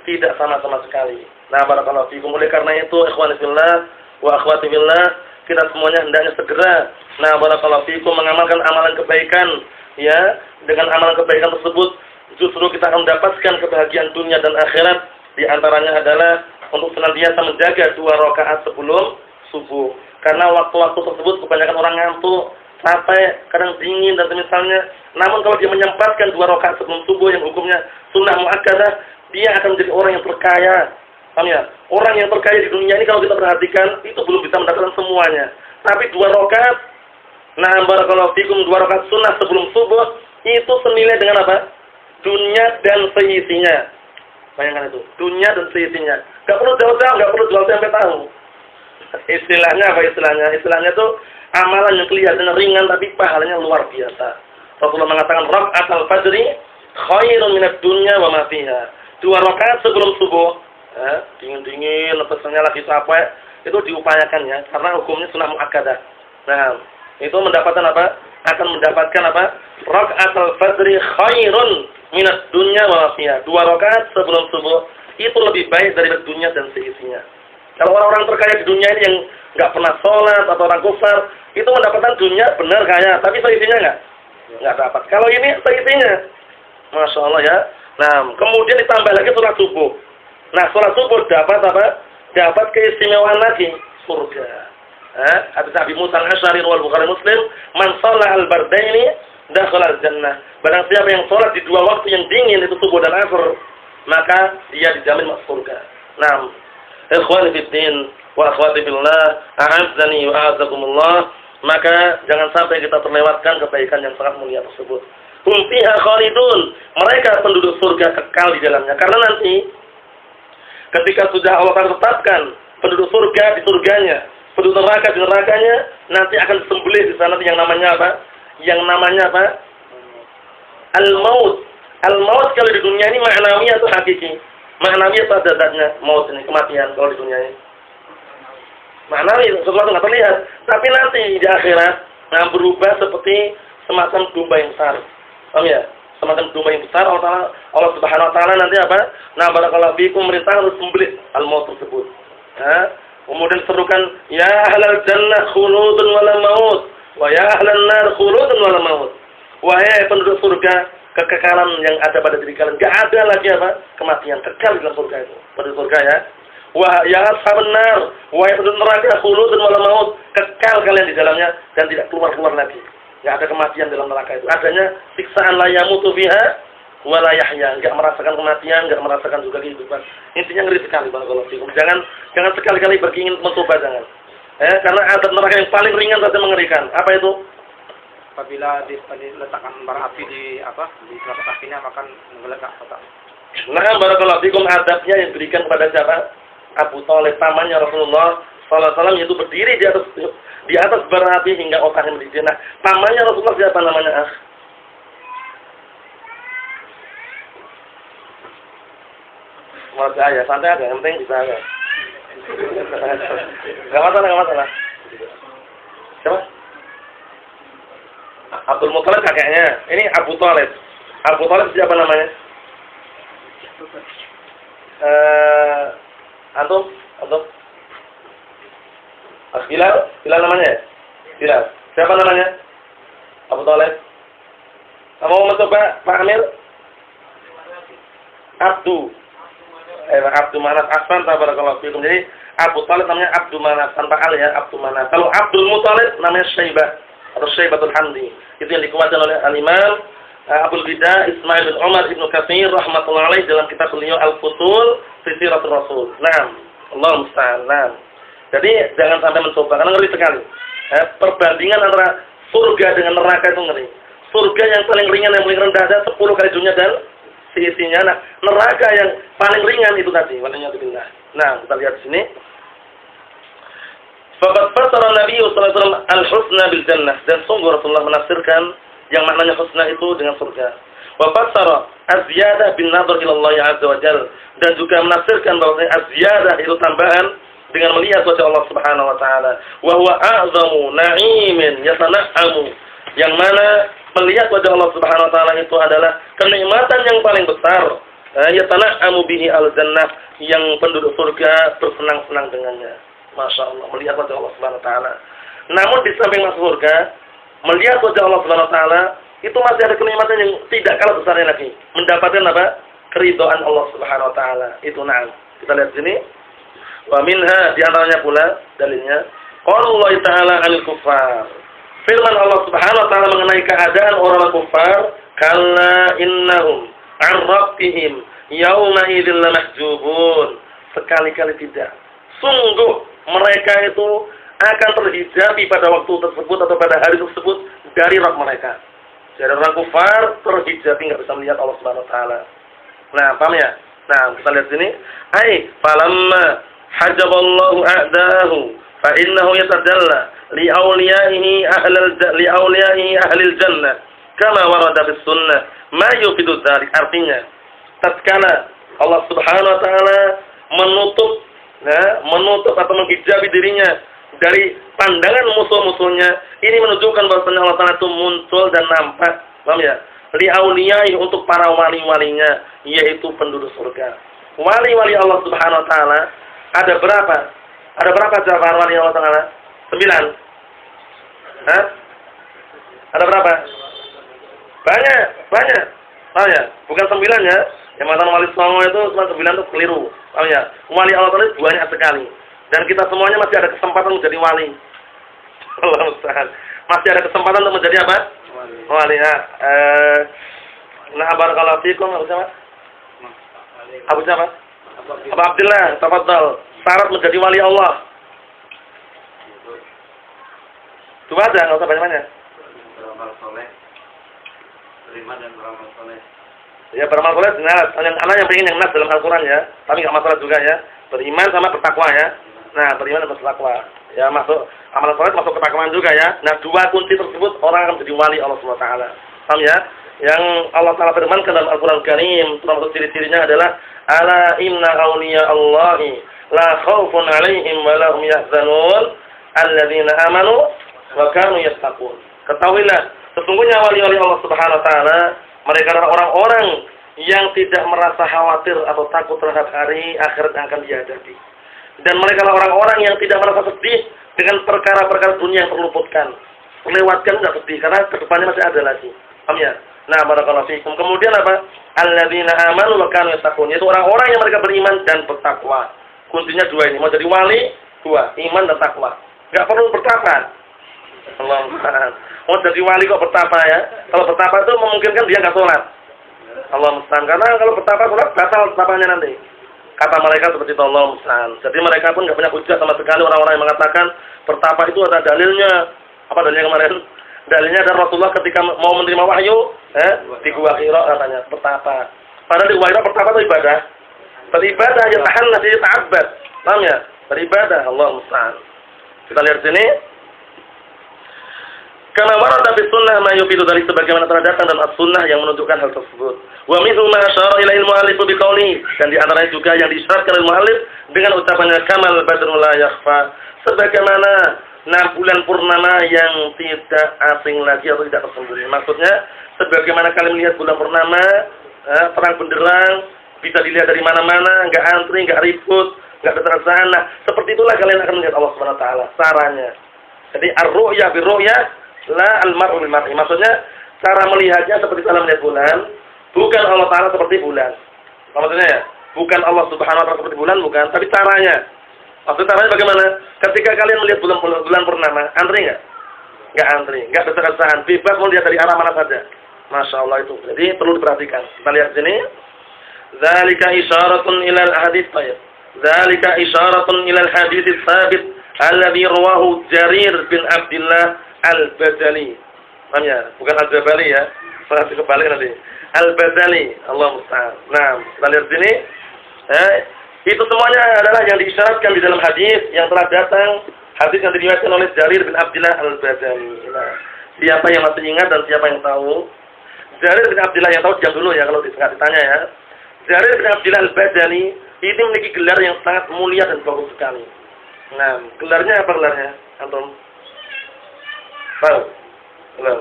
Tidak sama sekali. Nah, barakallahu fikum. Oleh karena itu, ikhwani fillah wa akhwati fillah, kita semuanya hendaknya segera barakallahu fikum mengamalkan amalan kebaikan, ya. Dengan amalan kebaikan tersebut justru kita akan mendapatkan kebahagiaan dunia dan akhirat. Di antaranya adalah untuk senantiasa menjaga 2 rakaat sebelum subuh. Karena waktu-waktu tersebut kebanyakan orang ngantuk, capek, kadang dingin dan semisalnya. Namun kalau dia menyempatkan 2 rakaat sebelum subuh yang hukumnya sunnah muakkadah, dia akan menjadi orang yang terkaya. Paham ya? Orang yang terkaya di dunia ini kalau kita perhatikan itu belum bisa mendapatkan semuanya. Tapi 2 rakaat, barakallahu fikum, 2 rakaat sunnah sebelum subuh itu senilai dengan apa? Dunia dan seisinya. Bayangkan itu, dunia dan seisinya. Gak perlu jauh-jauh, gak perlu jual sampai tahu. Istilahnya apa istilahnya? Istilahnya itu amalan yang kelihatan ringan tapi pahalanya luar biasa. Rasulullah mengatakan rakaat al-fajri khairun minad dunya wa ma fiha. 2 rakaat sebelum subuh, dingin-dingin, pesannya lagi capek, itu diupayakan ya, karena hukumnya sunnah muakkadah. Nah, itu mendapatkan apa? Akan mendapatkan apa? Rakaat al-fajri khairun minad dunya wa ma fiha. 2 rakaat sebelum subuh itu lebih baik dari dunia dan seisinya. Kalau orang-orang terkaya di dunia ini yang nggak pernah sholat atau orang kufar, itu mendapatkan dunia benar kaya, tapi seisinya nggak dapat. Kalau ini seisinya, masya Allah ya. Nah, kemudian ditambah lagi sholat subuh. Nah, sholat subuh dapat apa? Dapat keistimewaan lagi, surga. Hadis Abi Musa al-Asy'ari riwayat Bukhari Muslim, man shalla al-bardaini dakhala al-jannah. Barang siapa yang sholat di 2 waktu yang dingin itu subuh dan asar, maka dia dijamin masuk surga. Nah, ikhwani fid din wa akhwati fillah, a'azzani wa a'azzakumullah, maka jangan sampai kita terlewatkan kebaikan yang sangat mulia tersebut. Hum fiha khalidun. Mereka penduduk surga kekal di dalamnya. Karena nanti ketika sudah Allah tetapkan penduduk surga di surganya, penduduk neraka di nerakanya, nanti akan disembelih di sana yang namanya apa? Yang namanya apa? Al-maut. Al-maut kalau di dunia ini ma'nawi atau hakiki? Ma'nawi atau ada zatnya maut ini, kematian kalau di dunia ini. Ma'nawi, sesuatu nggak terlihat. Tapi nanti di akhirat berubah seperti semacam domba yang besar. Paham ya? Semacam domba yang besar, Allah Subhanahu wa taala nanti apa? Barakallahu fikum, merintah harus sembelih al-maut tersebut. Kemudian serukan, ya ahlal jannah khuludun wala maut, wa ya ahlan nar khuludun wala maut. Wahai penduduk surga, kekekalan yang ada pada diri kalian. Enggak ada lagi apa? Kematian, kekal di dalam surga itu. Penduduk surga ya. Wa ya ashabun nar, wahai penduduk neraka khuludun wala maut, kekal kalian di dalamnya dan tidak keluar-keluar lagi. Enggak ada kematian dalam neraka itu. Adanya siksaan la yamutu fiha wa la yahya. Enggak merasakan kematian, enggak merasakan juga kehidupan. Intinya ngeri sekali barakallahu fikum. Jangan sekali-kali berkeinginan mencoba, jangan. Karena azab neraka yang paling ringan saja mengerikan. Apa itu? Apabila diletakkan bara api di telapak kakinya akan menggelegar otak. Nah, barakallahu fikum, adabnya yang diberikan kepada siapa? Abu Thalib, pamannya Rasulullah sallallahu alaihi wasallam, yaitu berdiri di atas bara api hingga otaknya mendidih. Nah, pamannya Rasulullah siapa namanya? Mau saya santai aja, yang penting bisa aja. Enggak masalah. Siapa? Abdul Muthalib kakeknya. Ini Abu Thalib. Abu Thalib siapa namanya? Antum? Bilal namanya? Bilal. Siapa namanya? Abu Thalib. Kamu mau mencoba Pak Amir? Abdu Manaf Aslan tabarakallahu fikum. Jadi Abu Thalib namanya Abdu Manaf tanpa al ya, Abdu Manaf. Kalau Abdul Muthalib namanya Syaibah atau Syaibatul Hamdi. Itu yang dikuatkan oleh Al-Imam Abul Bida Ismail bin Umar Ibnu Katsir rahmatullahi alaih dalam kitab beliau Al-Fusul fi Siratul Rasul. Naam, Allah musta'an. Naam. Jadi jangan sampai mencoba, karena ngeri sekali. Perbandingan antara surga dengan neraka itu ngeri. Surga yang paling ringan, yang paling rendah ada 10 kali dunia dan seisinya. Nah, neraka yang paling ringan itu tadi. Waliyadzubillah. Nah, kita lihat di sini. Faqad fassara Nabi sallallahu alaihi wasallam al-husna bil jannah, dan sungguh Rasulullah menafsirkan yang maknanya husna itu dengan surga. Wa fassara az-ziyadah bin nadhar ila Allah azza wa jalla, dan juga menafsirkan bahwa az-ziyadah itu tambahan dengan melihat wajah Allah Subhanahu wa taala. Wa huwa a'zamu na'imin yatana'amu, yang mana melihat wajah Allah Subhanahu wa taala itu adalah kenikmatan yang paling besar. Yatana'amu bihi al-jannah, yang penduduk surga bersenang-senang dengannya. Masya Allah, melihat wajah Allah Subhanahu wa taala. Namun di samping masuk surga, melihat wajah Allah Subhanahu wa taala itu masih ada kenikmatan yang tidak kalah besarnya lagi. Mendapatkan apa? Keridhaan Allah Subhanahu wa taala. Itu na'am. Kita lihat sini. Wa minha, di antaranya pula dalilnya, qaulullah ta'ala 'anil kuffar. Firman Allah Subhanahu wa taala mengenai keadaan orang kufar, kalla innahum 'an rabbihim yauma idzil lamahjubun. Sekali-kali tidak. Sungguh mereka itu akan terhijabi pada waktu tersebut atau pada hari tersebut dari Rabb mereka. Jadi orang kufar terhijabi, enggak bisa melihat Allah Subhanahu wa taala. Nah, paham ya? Nah, kita lihat sini. Ai falamma hajaballahu a'dahu fa innahu yatajalla li awliyaihi ahlil jannah kama warada bis sunnah ma yufidu dzalik. Artinya, tatkala Allah Subhanahu wa taala menutup atau menghijabi dirinya dari pandangan musuh-musuhnya, ini menunjukkan bahwa Allah Ta'ala itu muncul dan nampak, paham ya? Li auliyai, untuk para wali-walinya, yaitu penduduk surga. Wali-wali Allah Subhanahu wa taala ada berapa? Ada berapa jamaah wali Allah Ta'ala? 9. Hah? Ada berapa? Banyak. Paham ya? Bukan 9 ya. Yang mengatakan wali songo itu cuma 9 itu keliru. Paham ya? Wali Allah Ta'ala banyak sekali. Dan kita semuanya masih ada kesempatan menjadi wali. Allah musta'an. Masih ada kesempatan untuk menjadi apa? Wali. Nah, barakallahu fikum. Abu siapa? Abu siapa? Abu Abdullah, tafadhal. Syarat menjadi wali Allah. Itu aja, enggak usah banyak-banyak. Beramal soleh, beriman dan beramal soleh. Ya, beramal soleh jelas. Yang pengen yang nas dalam Al-Quran ya. Tapi enggak masalah juga ya. Beriman sama bertakwa ya. Nah, beriman dan bertakwa. Ya, masuk amalan soleh masuk ketakwaan juga ya. Nah, 2 kunci tersebut orang akan menjadi wali Allah Subhanahu wa taala. Paham ya? Yang Allah Ta'ala firmankan dalam Al-Quran Karim, termasuk ciri-cirinya adalah ala inna awliya Allahi la khawfun alaihim wa la hum yahzanun alladzina amanu wa kanu yattaqun. Ketahuilah, sesungguhnya wali-wali Allah Subhanahu wa taala, mereka adalah orang-orang yang tidak merasa khawatir atau takut terhadap hari akhirat yang akan dihadapi. Dan mereka adalah orang-orang yang tidak merasa sedih dengan perkara-perkara dunia yang terluputkan. Melewatkan enggak sedih karena kedepannya masih ada lagi. Paham ya? Nah, barakallahu fikum. Kemudian apa? Alladzina amanu wa kanu yattaqun. Itu orang-orang yang mereka beriman dan bertakwa. Kuncinya 2 ini. Mau jadi wali, 2, iman dan takwa. Enggak perlu bertapa. Allah musta'an. Mau jadi wali kok bertapa ya? Kalau bertapa itu memungkinkan dia enggak sholat. Allah musta'an. Karena kalau bertapa sholat batal tapanya nanti. Kata mereka seperti itu, Allah musta'an. Jadi mereka pun enggak punya hujah sama sekali orang-orang yang mengatakan bertapa itu ada dalilnya. Apa dalilnya kemarin? Dalilnya adalah Rasulullah ketika mau menerima wahyu, di Gua Hira katanya bertapa. Padahal di Gua Hira bertapa itu ibadah. Beribadah ya tahanna, jadi ta'abbad. Paham ya? Beribadah, Allah musta'an. Kita lihat sini. Kama warada bis sunnah ma yufidu, dari sebagaimana telah datang dalam as-sunnah yang menunjukkan hal tersebut. Wa minhu ma asyara ilaihi al-mu'allif bi qawli, dan di antaranya juga yang diisyaratkan oleh mu'allif dengan ucapannya kamal badrul la yakhfa, sebagaimana bulan purnama yang tidak asing lagi atau tidak tersembunyi. Maksudnya, sebagaimana kalian melihat bulan purnama, terang benderang, bisa dilihat dari mana-mana, enggak antri, enggak ribut, enggak keterasaan. Nah, seperti itulah kalian akan melihat Allah Subhanahu wa taala. Caranya. Jadi ar-ru'yah bir-ru'yah la al-mar'u bil-mar'i. Maksudnya, cara melihatnya seperti cara melihat bulan, bukan Allah taala seperti bulan. Maksudnya ya, bukan Allah Subhanahu wa taala seperti bulan, bukan, tapi caranya. Maksudnya caranya bagaimana? Ketika kalian melihat bulan purnama, antri enggak? Enggak antri, enggak keterasaan, bebas mau lihat dari arah mana saja. Masya Allah itu. Jadi perlu diperhatikan. Kita lihat sini. Dzalika isyaratun ilal hadits tayyib. Dzalika isyaratun ilal hadits tsabit alladzi rawahu Jarir bin Abdullah Al-Bajali. Paham ya? Bukan Al-Jabali ya. Salah kebalik nanti. Al-Bajali, Allah musta'an. Nah, kita lihat sini. Itu semuanya adalah yang diisyaratkan di dalam hadis yang telah datang, hadis yang diriwayatkan oleh Jarir bin Abdullah Al-Bajali. Nah, siapa yang masih ingat dan siapa yang tahu? Jarir bin Abdullah yang tahu diam dulu ya kalau ditanya ya. Jarir bin Abdullah Al-Bajali ini memiliki gelar yang sangat mulia dan bagus sekali. Nah, gelarnya apa gelarnya? Antum? Tahu? Belum.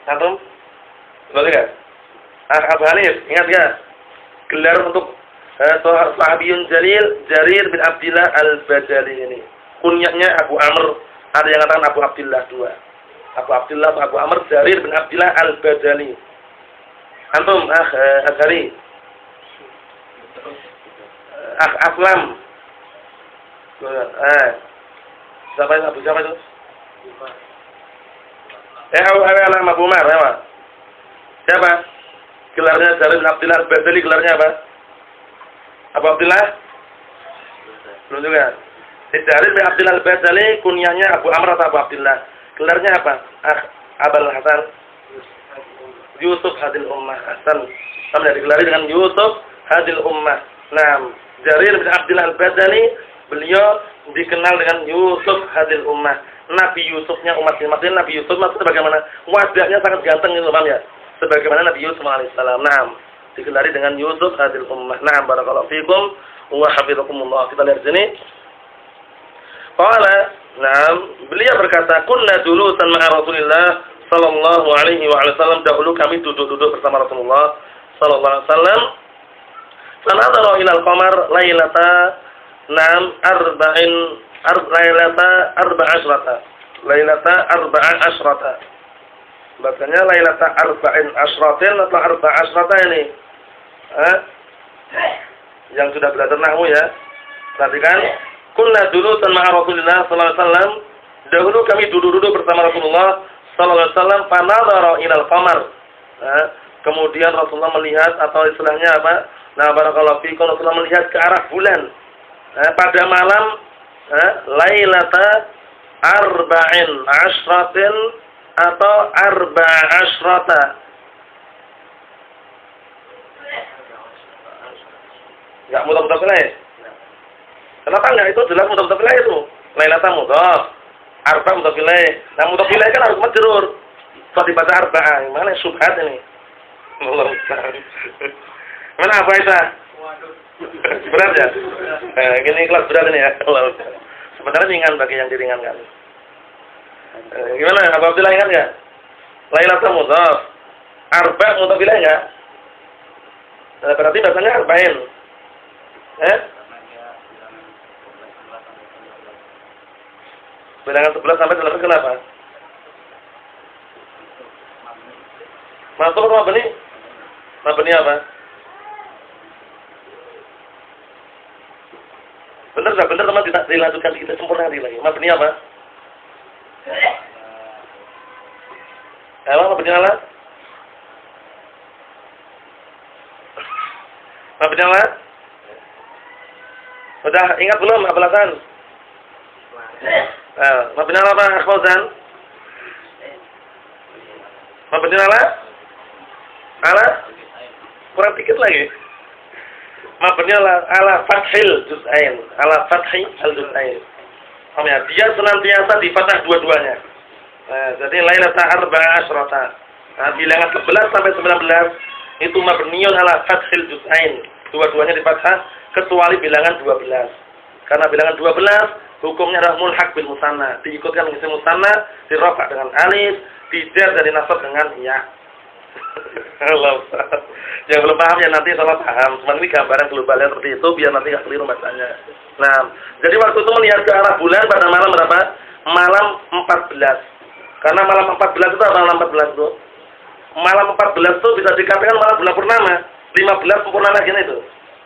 Antum? Boleh nggak? Abu Hanif, ingat nggak? Gelar untuk sahabiyun jalil Jarir bin Abdullah Al-Bajali ini. Kunyahnya Abu Amr, ada yang katakan Abu Abdullah dua. Abu Abdullah atau Abu Amr Jarir bin Abdullah Al-Bajali. Antum, Azhari. Aslam. Siapa itu? Abu siapa itu? Abu Umar, siapa? Gelarnya Jarir bin Abdullah Al-Bajali, gelarnya apa? Abu Abdullah? Belum juga. Jarir bin Abdullah Al-Bajali, kunyahnya Abu Amr atau Abu Abdullah. Gelarnya apa? Abul Hasan Yusuf Hadil Ummah. Hasan. Sama digelari dengan Yusuf Hadil Ummah. Nah, Jarir bin Abdullah Al-Bajali, beliau dikenal dengan Yusuf Hadil Ummah. Nabi Yusufnya umat ini. Maksudnya Nabi Yusuf maksudnya bagaimana? Wajahnya sangat ganteng itu, paham ya? Sebagaimana Nabi Yusuf alaihissalam. Nah, digelari dengan Yusuf Hadil Ummah. Nah, barakallahu fikum wa hafizakumullah. Kita lihat sini. Qala, nah, beliau berkata, kunna julusan ma'a Rasulillah sallallahu alaihi wa sallam. Dahulu kami duduk-duduk bersama Rasulullah sallallahu alaihi wasallam. Fanadara ilal qamar lailata lailata arba'a asyrata. Bacanya lailata arba'in asyratin atau arba'a asyrata ini. Yang sudah belajar nahwu ya. Perhatikan, kunna julusan ma'a Rasulillah sallallahu alaihi wasallam. Dahulu kami duduk-duduk bersama Rasulullah sallallahu alaihi wasallam. Fanadara ilal qamar. Kemudian Rasulullah melihat, atau istilahnya apa? Nah, barakallahu fiikum, Rasulullah melihat ke arah bulan. Pada malam lailata arba'in asyratin atau arba'a asyrata. Enggak mudhaf ilaih. Kenapa enggak? Itu jelas mudhaf ilaih itu. Lailata mudhaf, arba mudhaf ilaih. Nah, mudhaf ilaih kan harus majrur. Kok dibaca arba'a? Gimana subhat ini? Allah Ustaz. Mana apa itu? Berat ya? Gini kelas berat ini ya. Allah Ustaz. Sebenarnya ringan bagi yang diringankan. Gimana? Abu Abdullah ingat nggak? Lailatul mudhaf. Arba mudhaf ilaih nggak? Berarti bahasanya arba'in. Bilangan 11 sampai 18 kenapa? Masuk apa nih? Mabni apa? Bener nggak? Bener teman tidak dilanjutkan, kita sempurna lagi. Mabni apa? Mabni apa? Mabni apa? Sudah ingat belum Abulasan? Mabni apa Fauzan? Mabni apa? Ala? Kurang dikit lagi. Mabni ala fathil juz'ain, ala fathi al juz'ain. Ya, dia senantiasa di fathah dua-duanya. Jadi lailata arba'a asyrata. Bilangan 11 sampai 19 itu mabniun ala fathil juz'ain. Dua-duanya di fathah kecuali bilangan 12. Karena bilangan 12 hukumnya adalah mulhaq bil musanna, diikutkan dengan isim musanna, diraf'a dengan alif, dijar dan dinasab dengan ya. Allah, yang belum paham ya nanti salah paham. Cuma ini gambaran globalnya seperti itu biar nanti nggak keliru bacanya. Nah, jadi waktu itu melihat ke arah bulan pada malam berapa? Malam 14. Karena malam 14 itu apa malam 14 itu? Malam 14 itu bisa dikatakan malam bulan purnama. 15 sempurna lagi itu.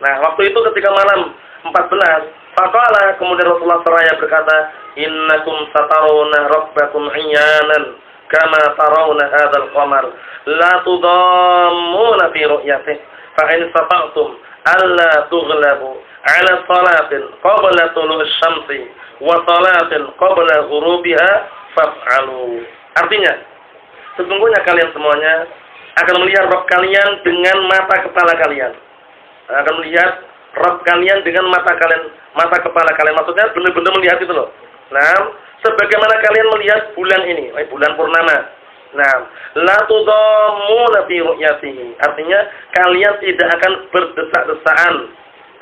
Nah, waktu itu ketika malam 14, faqala, kemudian Rasulullah SAW berkata, innakum satarawna rabbakum iyanan. kama tarawna hadzal qamar la tudammuna fi ru'yatihi fa in istata'tum alla tughlabu 'ala salatin qabla tulu'is syamsi wa salatin qabla ghurubiha faf'alu. Artinya, sesungguhnya kalian semuanya akan melihat Rabb kalian dengan mata kepala kalian. Akan melihat Rabb kalian dengan mata kepala kalian. Maksudnya benar-benar melihat itu loh. Nah, sebagaimana kalian melihat bulan ini, bulan purnama. Nah, la tudammuna fi ru'yatihi. Artinya kalian tidak akan berdesak-desakan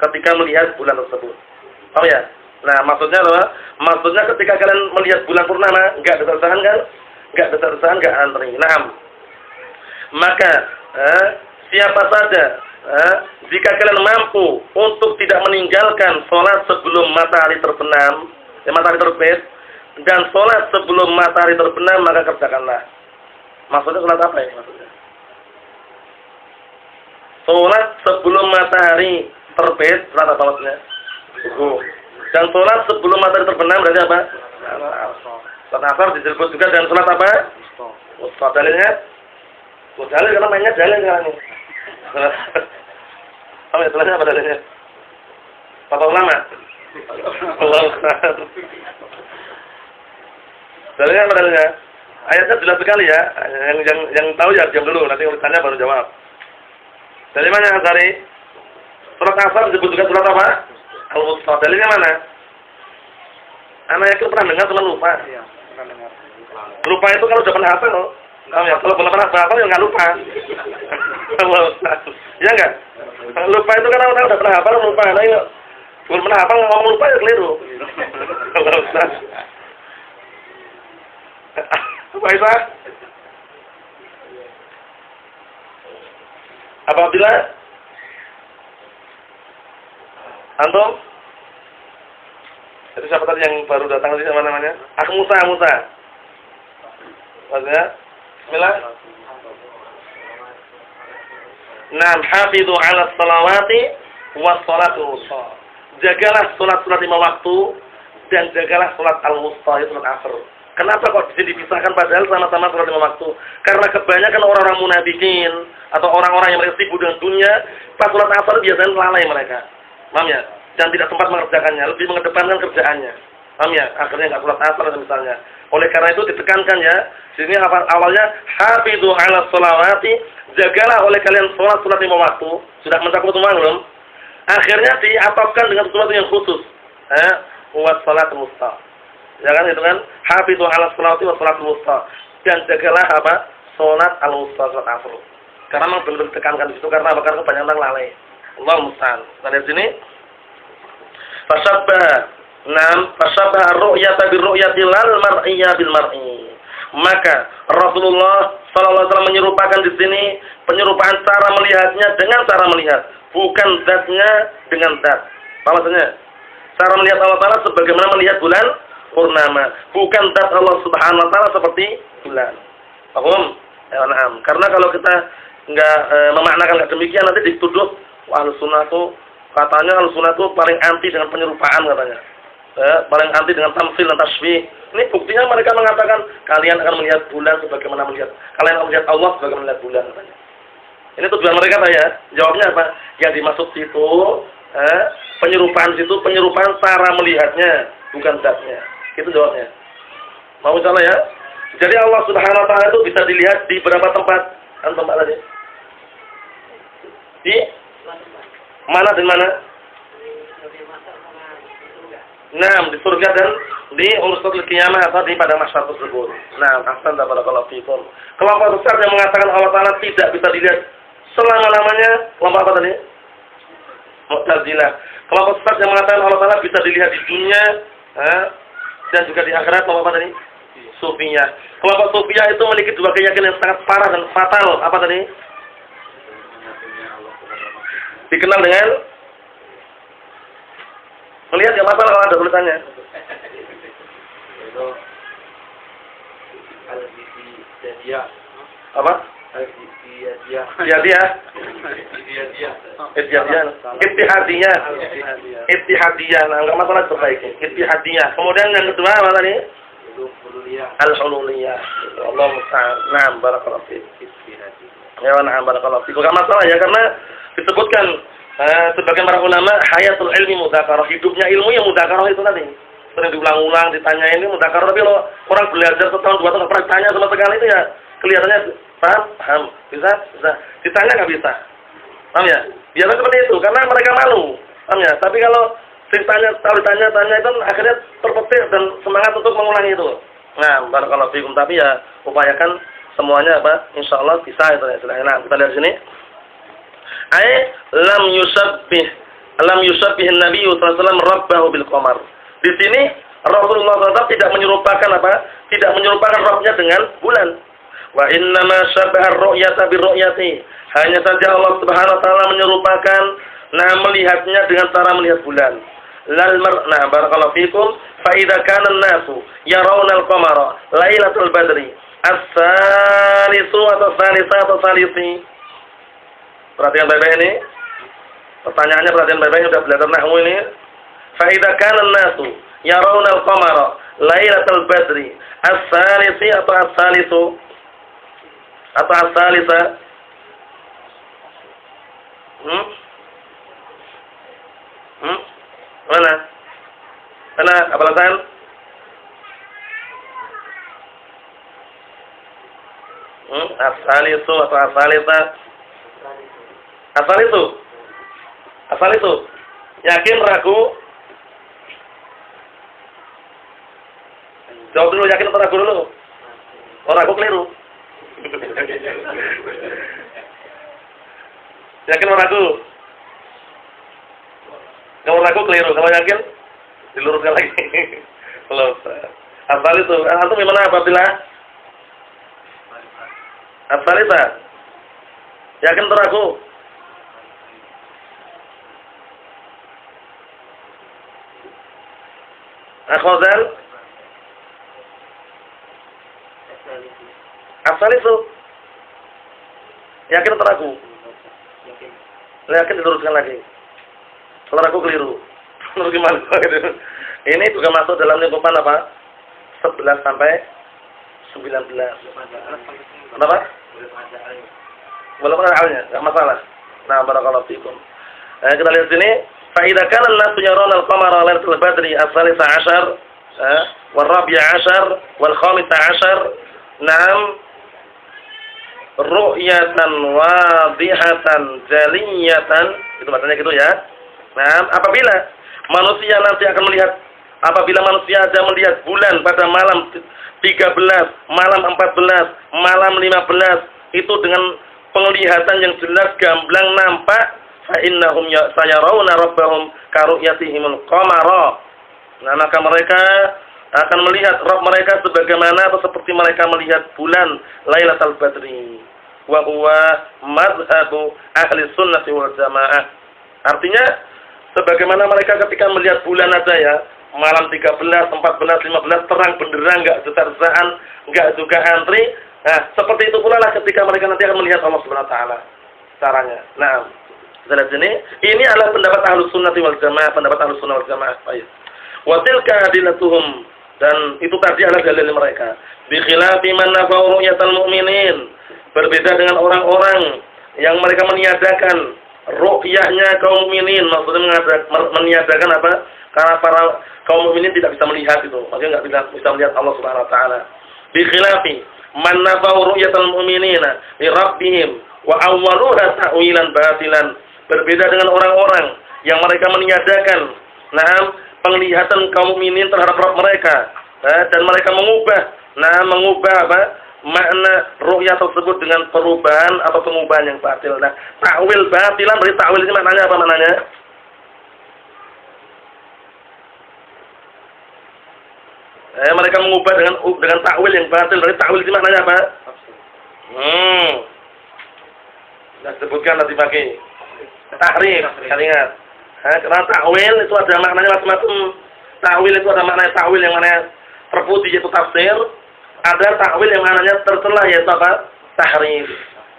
ketika melihat bulan tersebut. Paham ya? Nah, maksudnya apa? Maksudnya ketika kalian melihat bulan purnama, enggak desak-desakan kan? Enggak desak-desakan, enggak antri. Nah, maka siapa saja jika kalian mampu untuk tidak meninggalkan sholat sebelum matahari terbenam, matahari terbit, dan sholat sebelum matahari terbenam, maka kerjakanlah. Maksudnya sholat apa ini maksudnya? Sholat sebelum matahari terbit, sholat apa maksudnya? Dan sholat sebelum matahari terbenam berarti apa? Sholat asar disebut juga dan sholat apa? Wusta. Dalilnya? Dalil karena mainnya dalil sekarang ini. Apa ya dalilnya apa dalilnya? Fatwa ulama. Dalilnya apa dalilnya? Ayatnya jelas sekali ya. Yang tahu ya diam dulu, nanti urusannya baru jawab. Dari mana Azhari? Surat Asar disebut juga surat apa? Al-Wusta. Dalilnya mana? Anak yakin pernah dengar cuma lupa. Iya, pernah dengar. Lupa itu kalau udah pernah hafal. Ya, kalau belum pernah hafal ya nggak lupa. Ya nggak? Lupa itu karena orang udah pernah hafal lupa. Nah, ya, belum pernah hafal ngomong lupa ya keliru. Apa itu? Apabila antum, itu siapa tadi yang baru datang tadi, sama namanya? Musa. Maksudnya, bismillah. Naam, hafizu 'ala shalawati was shalatul wusta. Jagalah salat-salat 5 waktu dan jagalah salat al-wusta, itu salat asar. Kenapa kok bisa dipisahkan padahal sama-sama salat 5 waktu? Karena kebanyakan orang-orang munafikin atau orang-orang yang mereka sibuk dengan dunia, pas salat asar biasanya lalai mereka. Paham ya? Dan tidak sempat mengerjakannya, lebih mengedepankan kerjaannya. Paham ya? Akhirnya enggak salat asar misalnya. Oleh karena itu ditekankan ya, sini awalnya hafizu 'ala shalawati, jagalah oleh kalian salat 5 waktu. Sudah mencakup semua belum? Akhirnya diatofkan dengan sesuatu yang khusus. Wa shalatul wusta. Ya kan itu kan? Hafizu 'ala shalawati wa shalatul wusta. Dan jagalah apa? Salat al-wusta, salat asar. Karena memang benar ditekankan di situ karena apa? Karena kebanyakan orang lalai. Allah musta'an. Nah, dari sini fasyabbaha ar-ru'yata bir-ru'yati lal mar'iyya bil mar'i. Maka Rasulullah sallallahu alaihi wasallam menyerupakan di sini penyerupaan cara melihatnya dengan cara melihat, bukan zatnya dengan zat. Apa maksudnya? Cara melihat Allah Taala sebagaimana melihat bulan purnama, bukan zat Allah Subhanahu wa taala seperti bulan. Paham? Ya, na'am. Karena kalau kita enggak memaknakan enggak demikian nanti dituduh Ahlussunnah tuh katanya Ahlussunnah tuh paling anti dengan penyerupaan katanya. Paling anti dengan tamtsil dan tasbih. Ini buktinya mereka mengatakan kalian akan melihat bulan sebagaimana kalian akan melihat Allah sebagaimana melihat bulan katanya. Ini tujuan mereka Pak ya. Jawabnya apa? Yang dimaksud situ penyerupaan situ penyerupaan cara melihatnya, bukan zatnya. Itu jawabnya. Mau salah ya? Jadi Allah Subhanahu wa taala itu bisa dilihat di berapa tempat? Tempat tadi. Di mana dan mana? Nah, di surga dan di urusul kiamah atau di pada masyarakat tersebut. Nah, ahsan barakallahu fikum. Kelompok besar yang mengatakan Allah Taala tidak bisa dilihat selama-lamanya, kelompok apa tadi? Mu'tazilah. Kelompok besar yang mengatakan Allah Taala bisa dilihat di dunia dan juga di akhirat, kelompok apa tadi? Sufiyah. Kelompok Sufiyah itu memiliki dua keyakinan yang sangat parah dan fatal. Apa tadi? Dikenal dengan melihat yang masalah kalau ada tulisannya. Itu al-istihadiyah. Apa? Al-istihadiyah. Istihadiyah. Istihadiyah. Istihadiyah. Istihadiyah. Nah, enggak masalah terbaik. Istihadiyah. Kemudian yang kedua apa tadi? Itu hululiyah. al-hululiyah. Allah musta'an. Naam, barakallahu fiik. Ya, na'am, barakallahu fiik. Bukan masalah ya, karena disebutkan sebagian para ulama hayatul ilmi mudzakarah, hidupnya ilmu yang mudzakarah itu tadi. Sering diulang-ulang, ditanyain ini mudzakarah, tapi kalau orang belajar setahun 2 tahun pernah ditanya sama sekali itu ya kelihatannya paham, bisa, ditanya nggak bisa. Paham ya? Biasanya seperti itu, karena mereka malu. Paham ya? Tapi kalau kalau ditanya itu akhirnya terpetir dan semangat untuk mengulangi itu. Nah, barakallahu fikum. Tapi ya upayakan semuanya apa? Insyaallah bisa itu ya. Nah, kita lihat sini. Lam yusabbih Nabi sallallahu alaihi wasallam rabbahu bil qamar. Di sini Rasulullah SAW tidak menyerupakan apa? Tidak menyerupakan Rabbnya dengan bulan. Wa innama syabbaha ar-ru'yata bir-ru'yati. Hanya saja Allah Subhanahu wa taala menyerupakan melihatnya dengan cara melihat bulan. Nah, barakallahu fikum. Fa idza kana an-nasu yarawna al-qamara lailatul badri as-salisu atau salisatu salisi. Perhatikan baik-baik ini. Pertanyaannya perhatian baik-baik, sudah belajar nahwu ini. Fa idza kana an-nasu yarawna al-qamara lailatul badri as-salisi atau as-salisu atau as-salisa. Mana apalatan? As-salisu atau as-salisa? As-salisu. Yakin, ragu? Jawab dulu, yakin atau ragu dulu? Oh, ragu keliru. Yakin atau ragu? Kalau ragu keliru, kalau yakin diluruskan lagi. Kalau as-salisu, antum gimana apabila as-salisa? Yakin atau ragu? Akhwazal as-salisu. Yakin atau ragu? Yakin diluruskan lagi. Kalau ragu keliru. Terus gimana? Ini juga masuk dalam lingkupan apa? 11 sampai 19. Kenapa? Walaupun ada awalnya, enggak masalah. Nah, barakallahu fikum. Kita lihat sini. Fa idza kana an-nasu yarawna al-qamara lailatul badri as-salisa 'ashar wal rabi'a 'ashar wal khamisa 'ashar. Naam. Ru'yatan wadihatan jaliyatan. Itu maksudnya gitu ya. Nah, apabila manusia nanti akan melihat, apabila manusia ada melihat bulan pada malam 13, malam 14, malam 15, itu dengan penglihatan yang jelas gamblang nampak, fa innahum sayarawna rabbahum karu'yatihimul qamara. Nah, maka mereka akan melihat Rabb mereka sebagaimana atau seperti mereka melihat bulan Lailatul Badri. Wa huwa madhhabu ahli sunnati wal jamaah. Artinya sebagaimana mereka ketika melihat bulan aja ya, malam 13, 14, 15 terang benderang, enggak detar-detaan, enggak juga antri. Nah, seperti itu pula lah ketika mereka nanti akan melihat Allah Subhanahu wa taala. Caranya. Nah, kita lihat sini. Ini adalah pendapat Ahlus Sunnati wal Jamaah, pendapat Ahlus Sunnah wal Jamaah. Baik. Wa tilka adillatuhum, dan itu tadi adalah dalil mereka. Bi khilafi man nafa'u ru'yatal mu'minin. Berbeda dengan orang-orang yang mereka meniadakan ru'yahnya kaum mukminin, maksudnya meniadakan apa? Karena para kaum mukminin tidak bisa melihat itu, maksudnya tidak bisa melihat Allah Subhanahu wa taala. Bi khilafi man nafa'u ru'yatal mu'minina li rabbihim wa awwaluha ta'wilan batilan. Berbeda dengan orang-orang yang mereka meniadakan penglihatan kaum mukminin terhadap Rabb mereka, dan mereka mengubah apa? Makna ru'yah tersebut dengan perubahan atau pengubahan yang batil. Nah, takwil batilan, berarti takwil ini maknanya apa maknanya? Mereka mengubah dengan takwil yang batil, berarti takwil ini maknanya apa? Sudah sebutkan nanti pagi. Tahrif, ingat. Karena takwil itu ada maknanya macam-macam. Takwil itu ada maknanya takwil yang mana terpuji yaitu tafsir. Ada takwil yang maknanya tercela yaitu apa? Tahrif.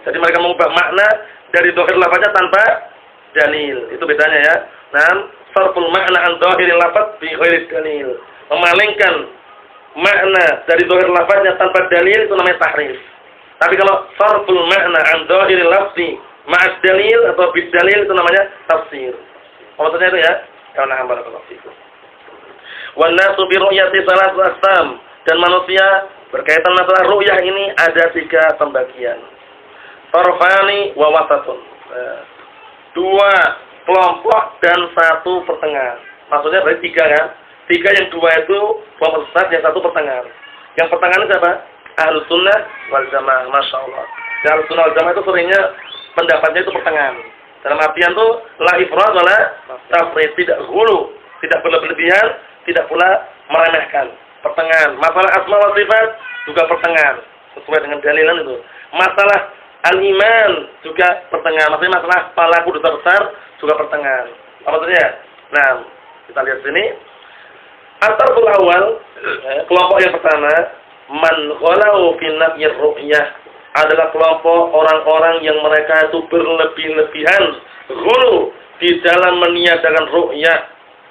Jadi mereka mengubah makna dari dhahir lafaznya tanpa dalil. Itu bedanya ya. Nah, sarful makna an dhahiril lafaz bi ghairi dalil. Memalingkan makna dari zahir lafaznya tanpa dalil itu namanya tahrif. Tapi kalau sarful makna an zahiril lafzi ma'ad dalil atau bid dalil itu namanya tafsir. Maksudnya itu ya. Ya nah barakallahu fikum. Wan nasu bi ru'yati salasatu aqsam, dan manusia berkaitan masalah ru'yah ini ada 3 pembagian. Tarfani wa wasatun. 2 kelompok dan 1 pertengahan. Maksudnya berarti 3 kan? 3 yang 2 itu kelompok sesat, yang 1 pertengahan. Yang pertengahan itu apa? Ahlus sunnah wal jamaah, masya Allah. Dan ahlus sunnah wal jamaah itu seringnya pendapatnya itu pertengahan. Dalam artian itu la ifrat wala tafrid, tidak ghulu, tidak berlebihan, tidak pula meremehkan. Pertengahan. Masalah asma wa sifat juga pertengahan, sesuai dengan dalilan itu. Masalah al-iman juga pertengahan. Maksudnya masalah pelaku dosa besar juga pertengahan. Apa maksudnya? Nah, kita lihat sini. At-tarful awal, kelompok yang pertama, man ghalau fi nafyi ru'yah, adalah kelompok orang-orang yang mereka itu berlebih-lebihan ghulu di dalam meniadakan ru'yah,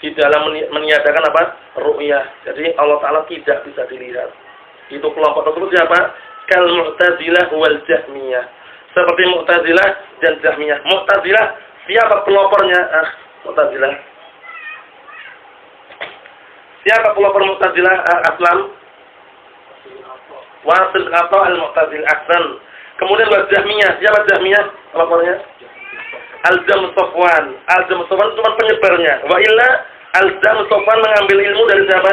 di dalam meniadakan apa? Ru'yah. Jadi Allah Ta'ala tidak bisa dilihat. Itu kelompok tersebut siapa? Kal Mu'tazilah wal Jahmiyah. Seperti Mu'tazilah dan Jahmiyah. Mu'tazilah siapa pelopornya? Mu'tazilah. Siapa pelopor Mu'tazilah Aslam? Wasil atau Al-Mu'tazil Ahsan. Kemudian Jahmiyah. Siapa Jahmiyah pelopornya? Al-Jam Sofwan. Al-Jam Sofwan cuma penyebarnya. Wa illa Al-Jam Sofwan mengambil ilmu dari siapa?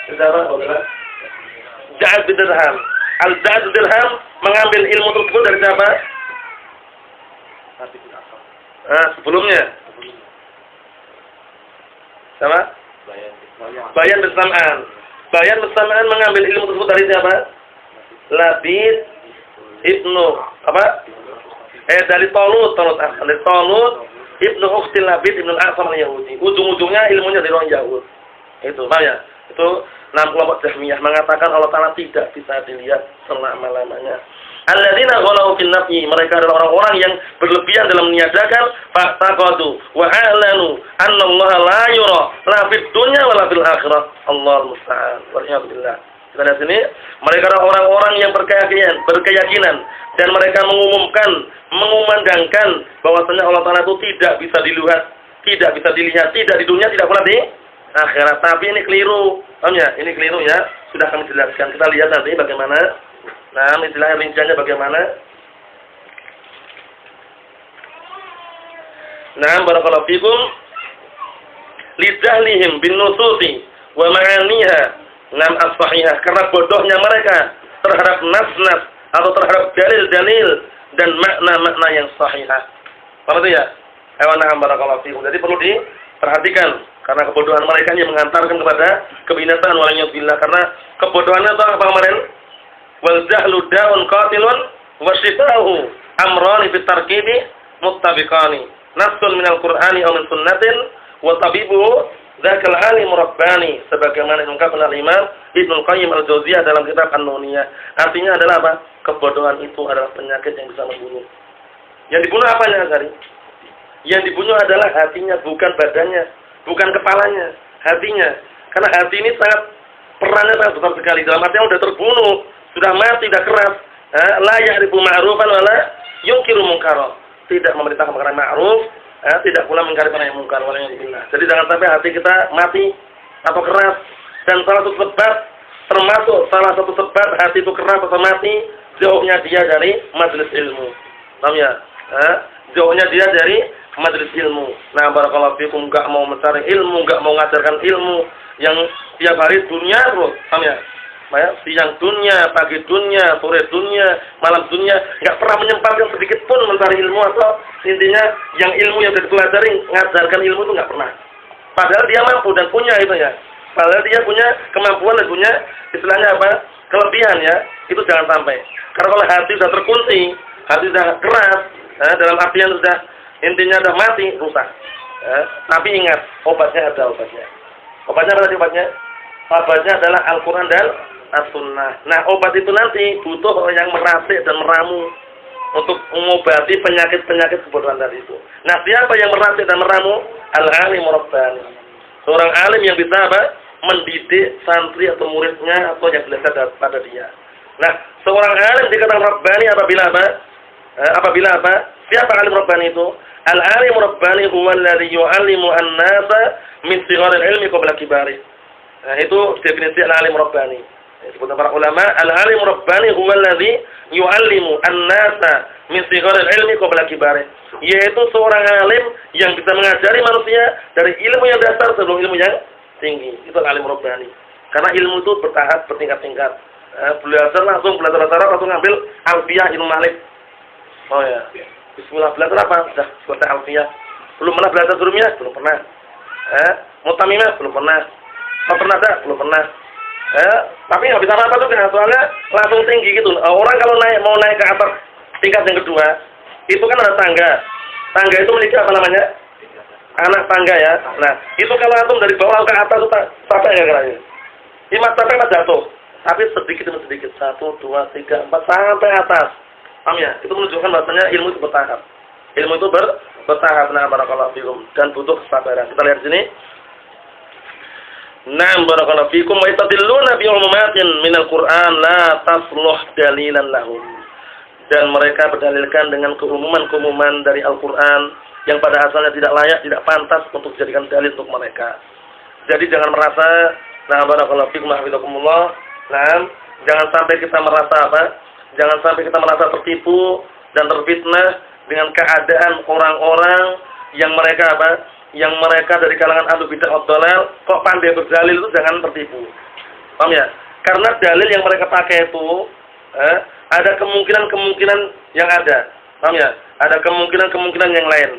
Dari siapa? Ja'ad bin Dirham. Al-Ja'ad bin Dirham mengambil ilmu tersebut dari siapa? Sebelumnya. Siapa? Bayan bin Sam'an. Bayan bin Sam'an mengambil ilmu tersebut dari siapa? Labid Ibnu apa? Dari Talut Ibnu Ukhtil Labid Ibnu Al-A'sam al-Yahudi. Ujung-ujungnya ilmunya dari orang Yahudi. Itu, paham ya? Itu 6 kelompok Jahmiyah mengatakan Allah Ta'ala tidak bisa dilihat selama-lamanya. Alladzina ghalau fil nafyi, mereka adalah orang-orang yang berlebihan dalam meniadakan fa'taqadu wa a'lanu anna Allah la yura la fid dunya wa la fil akhirah. Allahul musta'an. Walhamdulillah. Kita lihat sini, mereka adalah orang-orang yang berkeyakinan dan mereka mengumandangkan bahwasanya Allah Ta'ala itu tidak bisa dilihat, tidak di dunia, tidak pula di akhirat. Tapi ini keliru. Paham ya? Ini keliru ya. Sudah kami jelaskan. Kita lihat nanti bagaimana. Nah, istilah rinciannya bagaimana? Nah, barakallahu fikum. Lijahlihim bin nususi wa ma'aniha nam as-sahihah, karena bodohnya mereka terhadap nas-nas atau terhadap dalil-dalil dan makna-makna yang sahihah. Paham itu ya? Ayo barakallahu fikum. Jadi perlu diperhatikan karena kebodohan mereka yang mengantarkan kepada kebinasaan waliyadzubillah. Karena kebodohannya itu apa kemarin? Wal jahlu da'un qatilun wa shifa'uhu amrani fit tarkibi muttabiqani. Nassun minal Qur'ani aw min sunnatin wa tabibuhu dzakal alim rabbani, sebagaimana diungkapkan oleh Imam Ibnu Qayyim al-Jauziyah dalam kitab An-Nuniyah. Artinya adalah apa? Kebodohan itu adalah penyakit yang bisa membunuh. Yang dibunuh apanya, Azhari? Yang dibunuh adalah hatinya, bukan badannya, bukan kepalanya, hatinya. Karena hati ini perannya sangat besar sekali. Dalam artinya sudah terbunuh, sudah mati, sudah keras. La ya'rifu ma'rufan wa la yunkiru munkara. Tidak memerintahkan perkara ma'ruf, tidak pula mengingkari perkara yang munkar. Jadi jangan sampai hati kita mati atau keras. Dan salah satu sebab hati itu keras atau mati, jauhnya dia dari majelis ilmu. Paham ya? Jauhnya dia dari majelis ilmu. Nah, barakallahu fikum, enggak mau mencari ilmu, enggak mau mengajarkan ilmu, yang tiap hari dunia terus. Paham ya? Siang dunia, pagi dunia, sore dunia, malam dunia, nggak pernah menyempatkan sedikit pun mencari ilmu, atau intinya yang ilmu yang sudah dipelajari, ngajarkan ilmu itu nggak pernah. Padahal dia mampu dan punya itu ya. Padahal dia punya kemampuan dan punya istilahnya apa? Kelebihan ya. Itu jangan sampai. Karena kalau hati sudah terkunci, hati sudah keras, dalam artian sudah intinya sudah mati, rusak. Tapi ingat, obatnya ada obatnya. Obatnya apa tadi obatnya? Obatnya adalah Al-Quran dan As-Sunnah. Nah, obat itu nanti butuh orang yang merasik dan meramu untuk mengobati penyakit-penyakit kebodohan tadi itu. Nah, siapa yang merasik dan meramu? Al-alim rabbani. Seorang alim yang bisa apa? mendidik santri atau muridnya atau yang belajar pada dia. Nah, seorang alim dikatakan rabbani apabila apa? Siapa alim rabbani itu? Al-alim rabbani huwa alladhi yu'allimu an-nasa min sigharil ilmi qabla kibari. Nah, itu definisi al-alim rabbani. Disebut para ulama, al-alim rabbani huwa alladhi yu'allimu an-nasa min sigharil ilmi qabla kibari. Yaitu seorang alim yang bisa mengajari manusia dari ilmu yang dasar sebelum ilmu yang tinggi. Itu alim rabbani. Karena ilmu itu bertahap, bertingkat-tingkat. Belajar langsung langsung ngambil alfiyah ilmu Malik. Oh ya. Bismillah, belajar apa? Sudah selesai alfiyah. Belum pernah belajar sebelumnya? Belum pernah. Mutamimah? Belum pernah. Pernah tak? Belum pernah. Tapi nggak bisa apa-apa tuh kan, soalnya langsung tinggi gitu. Orang kalau mau naik ke atas tingkat yang kedua, itu kan ada tangga. Tangga itu memiliki apa namanya? Anak tangga ya. Nah, itu kalau antum dari bawah ke atas itu sampai nggak kira-kira? 5 sampai pas jatuh. Tapi sedikit demi sedikit. 1, 2, 3, 4 sampai atas. Paham ya? Itu menunjukkan bahwasanya ilmu itu bertahap. Ilmu itu bertahap. Nah, barakallahu fikum. Dan butuh kesabaran. Kita lihat sini. Naam barakallahu fikum wa yastadilluna bi umumatin minal Qur'an la tasluh dalilan lahum. Dan mereka berdalilkan dengan keumuman-keumuman dari Al-Qur'an yang pada asalnya tidak layak, tidak pantas untuk dijadikan dalil untuk mereka. Jadi jangan merasa, nah barakallahu fikum wa hafizakumullah. Nah, jangan sampai kita merasa apa? Jangan sampai kita merasa tertipu dan terfitnah dengan keadaan orang-orang yang mereka apa? Yang mereka dari kalangan ahlu bidah wad dhalal kok pandai berdalil, itu jangan tertipu. Paham ya? Karena dalil yang mereka pakai itu ada kemungkinan-kemungkinan yang ada. Paham ya? Ada kemungkinan-kemungkinan yang lain.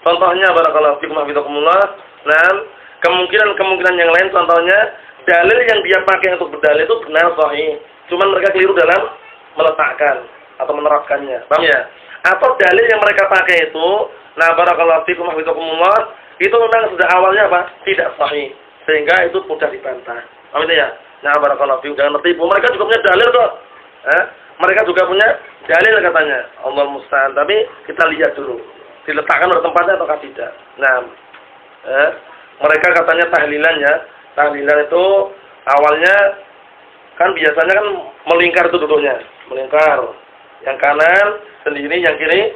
Contohnya barakallahu fikum hafizakumullah. Nah, kemungkinan-kemungkinan yang lain contohnya dalil yang dia pakai untuk berdalil itu benar sahih. Cuman mereka keliru dalam meletakkan atau menerapkannya. Paham ya? Atau dalil yang mereka pakai itu, nah barakallahu fikum hafizakumullah, itu memang sudah awalnya apa? Tidak sahih. Sehingga itu mudah dibantah. Paham itu ya? Nah barakallahu fikum, jangan tertipu. Mereka juga punya dalil kok. Mereka juga punya dalil katanya. Allah musta'an. Tapi kita lihat dulu. Diletakkan pada tempatnya atau tidak. Nah, mereka katanya tahlilan ya. Tahlilan itu awalnya kan biasanya kan melingkar itu duduknya. Melingkar. Yang kanan sendiri, yang kiri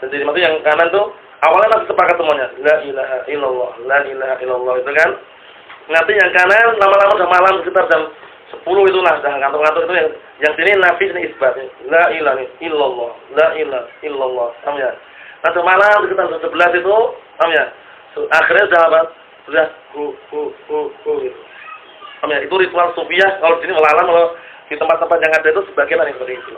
sendiri. Maksudnya yang kanan tuh awalnya masih sepakat semuanya. La ilaha illallah, la ilaha illallah, itu kan. Nanti yang kanan lama-lama udah malam sekitar jam 10 itulah, udah ngantuk-ngantuk itu yang sini nafi, sini isbat. La ilaha illallah, la ilaha illallah. Paham ya? Nanti malam sekitar jam 11 itu, paham ya? Akhirnya sudah apa? Sudah gitu. Paham ya? Itu ritual sufiah. Kalau di sini melalam, kalau di tempat-tempat yang ada itu sebagian yang seperti itu.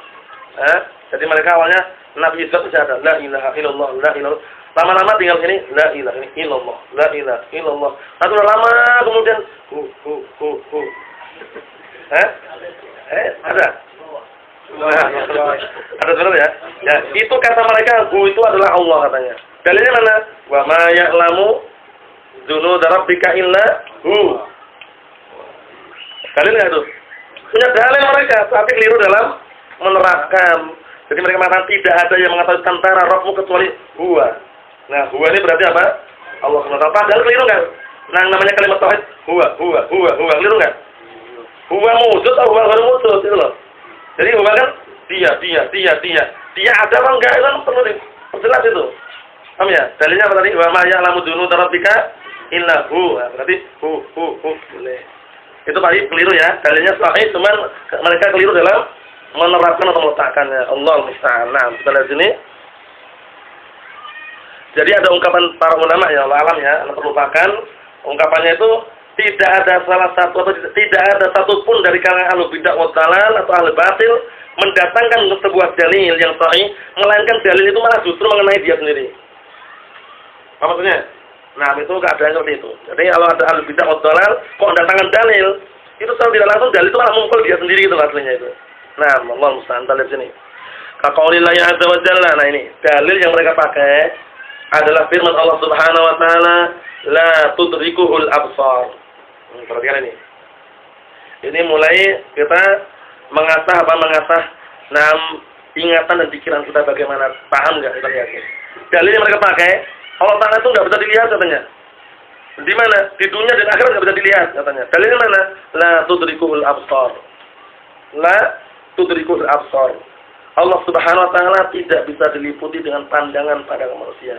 Jadi mereka awalnya nafi isbat sudah ada. La ilaha illallah, la ilaha. Lama-lama tinggal sini, la ilaha illallah, la ilaha illallah. Nanti udah lama kemudian ada. Ada benar ya? Ya, itu kata mereka, itu adalah Allah katanya. Dalilnya mana? Wa ma ya'lamu junuda rabbika illa hu. Dalil enggak itu? Punya dalil mereka, tapi keliru dalam menerapkan. Jadi mereka mengatakan tidak ada yang mengetahui tentara Rabbmu kecuali huwa. Nah, huwa ini berarti apa? Allah SWT. Padahal keliru enggak? Nah, namanya kalimat tauhid, huwa. Keliru enggak? Huwa mujud atau huwa ghair mujud, itu loh. Jadi huwa kan dia. Dia ada apa enggak? Itu kan perlu diperjelas itu. Paham ya? Dalilnya apa tadi? Wa ma ya'lamu junuda rabbika illa hu. Nah, berarti hu. Boleh. Itu pasti keliru ya. Dalilnya sahih, cuman mereka keliru dalam menerapkan atau meletakkannya. Allah musta'an. Nah, kita lihat sini. Jadi ada ungkapan para ulama ya, Allah alam ya, Anda perlupakan ungkapannya itu tidak ada salah satu atau tidak ada satupun dari kalangan ahlu bidah wad dhalal atau ahlu batil mendatangkan sebuah dalil yang sahih, melainkan dalil itu malah justru mengenai dia sendiri. Apa maksudnya? Nah, itu keadaan seperti itu. Jadi kalau ada ahlu bidah wad dhalal kok mendatangkan dalil, itu secara tidak langsung dalil itu malah muncul dia sendiri itu aslinya itu. Nah, Allah musta'an, lihat sini. Kaqaulillahi azza wa jalla. Nah, ini dalil yang mereka pakai adalah firman Allah Subhanahu wa taala, la tudrikuhul absar. Perhatikan ini. Ini mulai kita mengasah ingatan dan pikiran kita bagaimana, paham enggak kita lihat. Dalil yang mereka pakai, Allah Taala itu enggak bisa dilihat katanya. Di mana? Di dunia dan akhirat nggak bisa dilihat katanya. Dalilnya mana? La tudrikuhul absar. La tudrikuhul absar. Allah Subhanahu wa taala tidak bisa diliputi dengan pandangan manusia.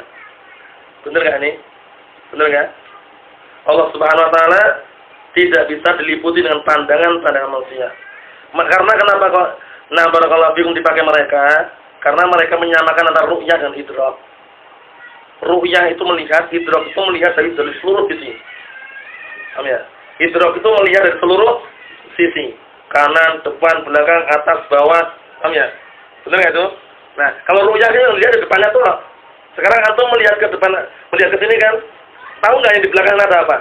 Benar enggak ini? Benar enggak? Allah Subhanahu wa taala tidak bisa diliputi dengan pandangan manusia. Karena kenapa kok barakallahu fikum dipakai mereka? Karena mereka menyamakan antara ru'yah dan idrak. Ru'yah itu melihat, idrak itu melihat dari seluruh sisi. Paham ya? Idrak itu melihat dari seluruh sisi. Kanan, depan, belakang, atas, bawah. Paham ya? Benar enggak itu? Nah, kalau ru'yah itu melihat di depannya tuh. Sekarang antum melihat ke depan, melihat ke sini kan? Tahu enggak yang di belakang ada apa?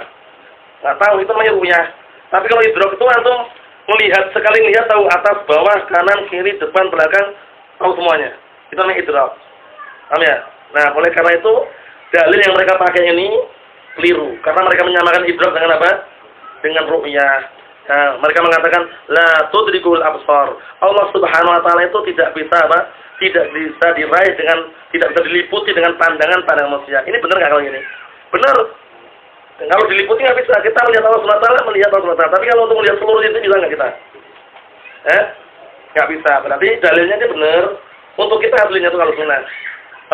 Enggak tahu, itu namanya ru'yah. Tapi kalau idrak itu antum melihat, sekali melihat tahu atas, bawah, kanan, kiri, depan, belakang, tahu semuanya. Itu namanya idrak. Paham ya? Nah, oleh karena itu dalil yang mereka pakai ini keliru, karena mereka menyamakan idrak dengan apa? Dengan ru'yah. Nah, mereka mengatakan la tudrikul absar. Allah Subhanahu wa taala itu tidak bisa apa? Tidak bisa diraih dengan, tidak bisa diliputi dengan pandangan manusia. Ini benar enggak kalau ini? Benar. Kalau diliputi nggak bisa. Kita melihat Allah Subhanahu wa taala, melihat Allah Subhanahu wa taala. Tapi kalau untuk melihat seluruh itu bisa nggak kita? Nggak bisa. Berarti dalilnya ini benar. Untuk kita harus lihat kalau sunnah.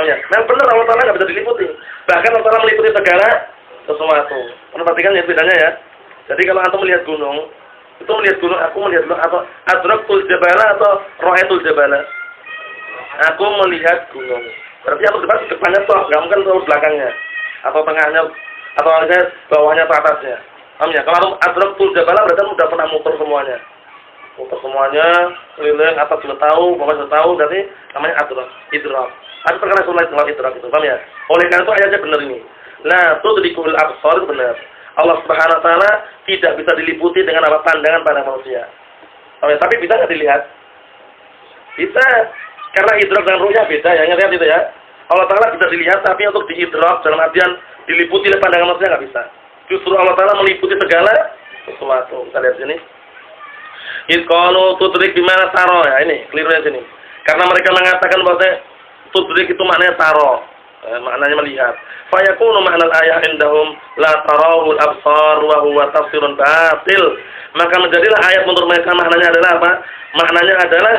Ya, memang benar Allah Taala nggak bisa diliputi. Bahkan Allah Taala meliputi segala sesuatu. Perhatikan ya bedanya ya. Jadi kalau antum melihat gunung, itu melihat gunung, aku melihat gunung atau adraktul jabala atau ra'aitul jabala. Aku melihat gunung. Berarti aku depannya toh, nggak mungkin tahu belakangnya atau tengahnya atau bawahnya atau atasnya. Paham ya? Kalau adraktul jabala berarti udah pernah muter semuanya. Muter semuanya, keliling atas sudah tahu, bawah sudah tahu, berarti namanya idrak. Ada perkara sunnah idrak itu, paham ya? Oleh karena itu ayatnya benar ini. La tudrikul absar, itu benar. Allah Subhanahu wa taala tidak bisa diliputi dengan apa pandangan pada manusia. Ya? Tapi bisa nggak dilihat? Bisa. Karena idrak dan ru'yah beda ya, ingat itu ya. Allah Taala bisa dilihat, tapi untuk diidrak dalam artian diliputi oleh pandangan manusia nggak bisa. Justru Allah Taala meliputi segala sesuatu. Kita lihat sini. Iqalu tudrik bimana taro, ya ini kelirunya sini. Karena mereka mengatakan bahwa tudrik itu maknanya taro, maknanya melihat. Fayakunu ma'nal ayah indahum la tarawul absar wa huwa tafsirun batil. Maka menjadilah ayat menurut mereka maknanya adalah apa? Maknanya adalah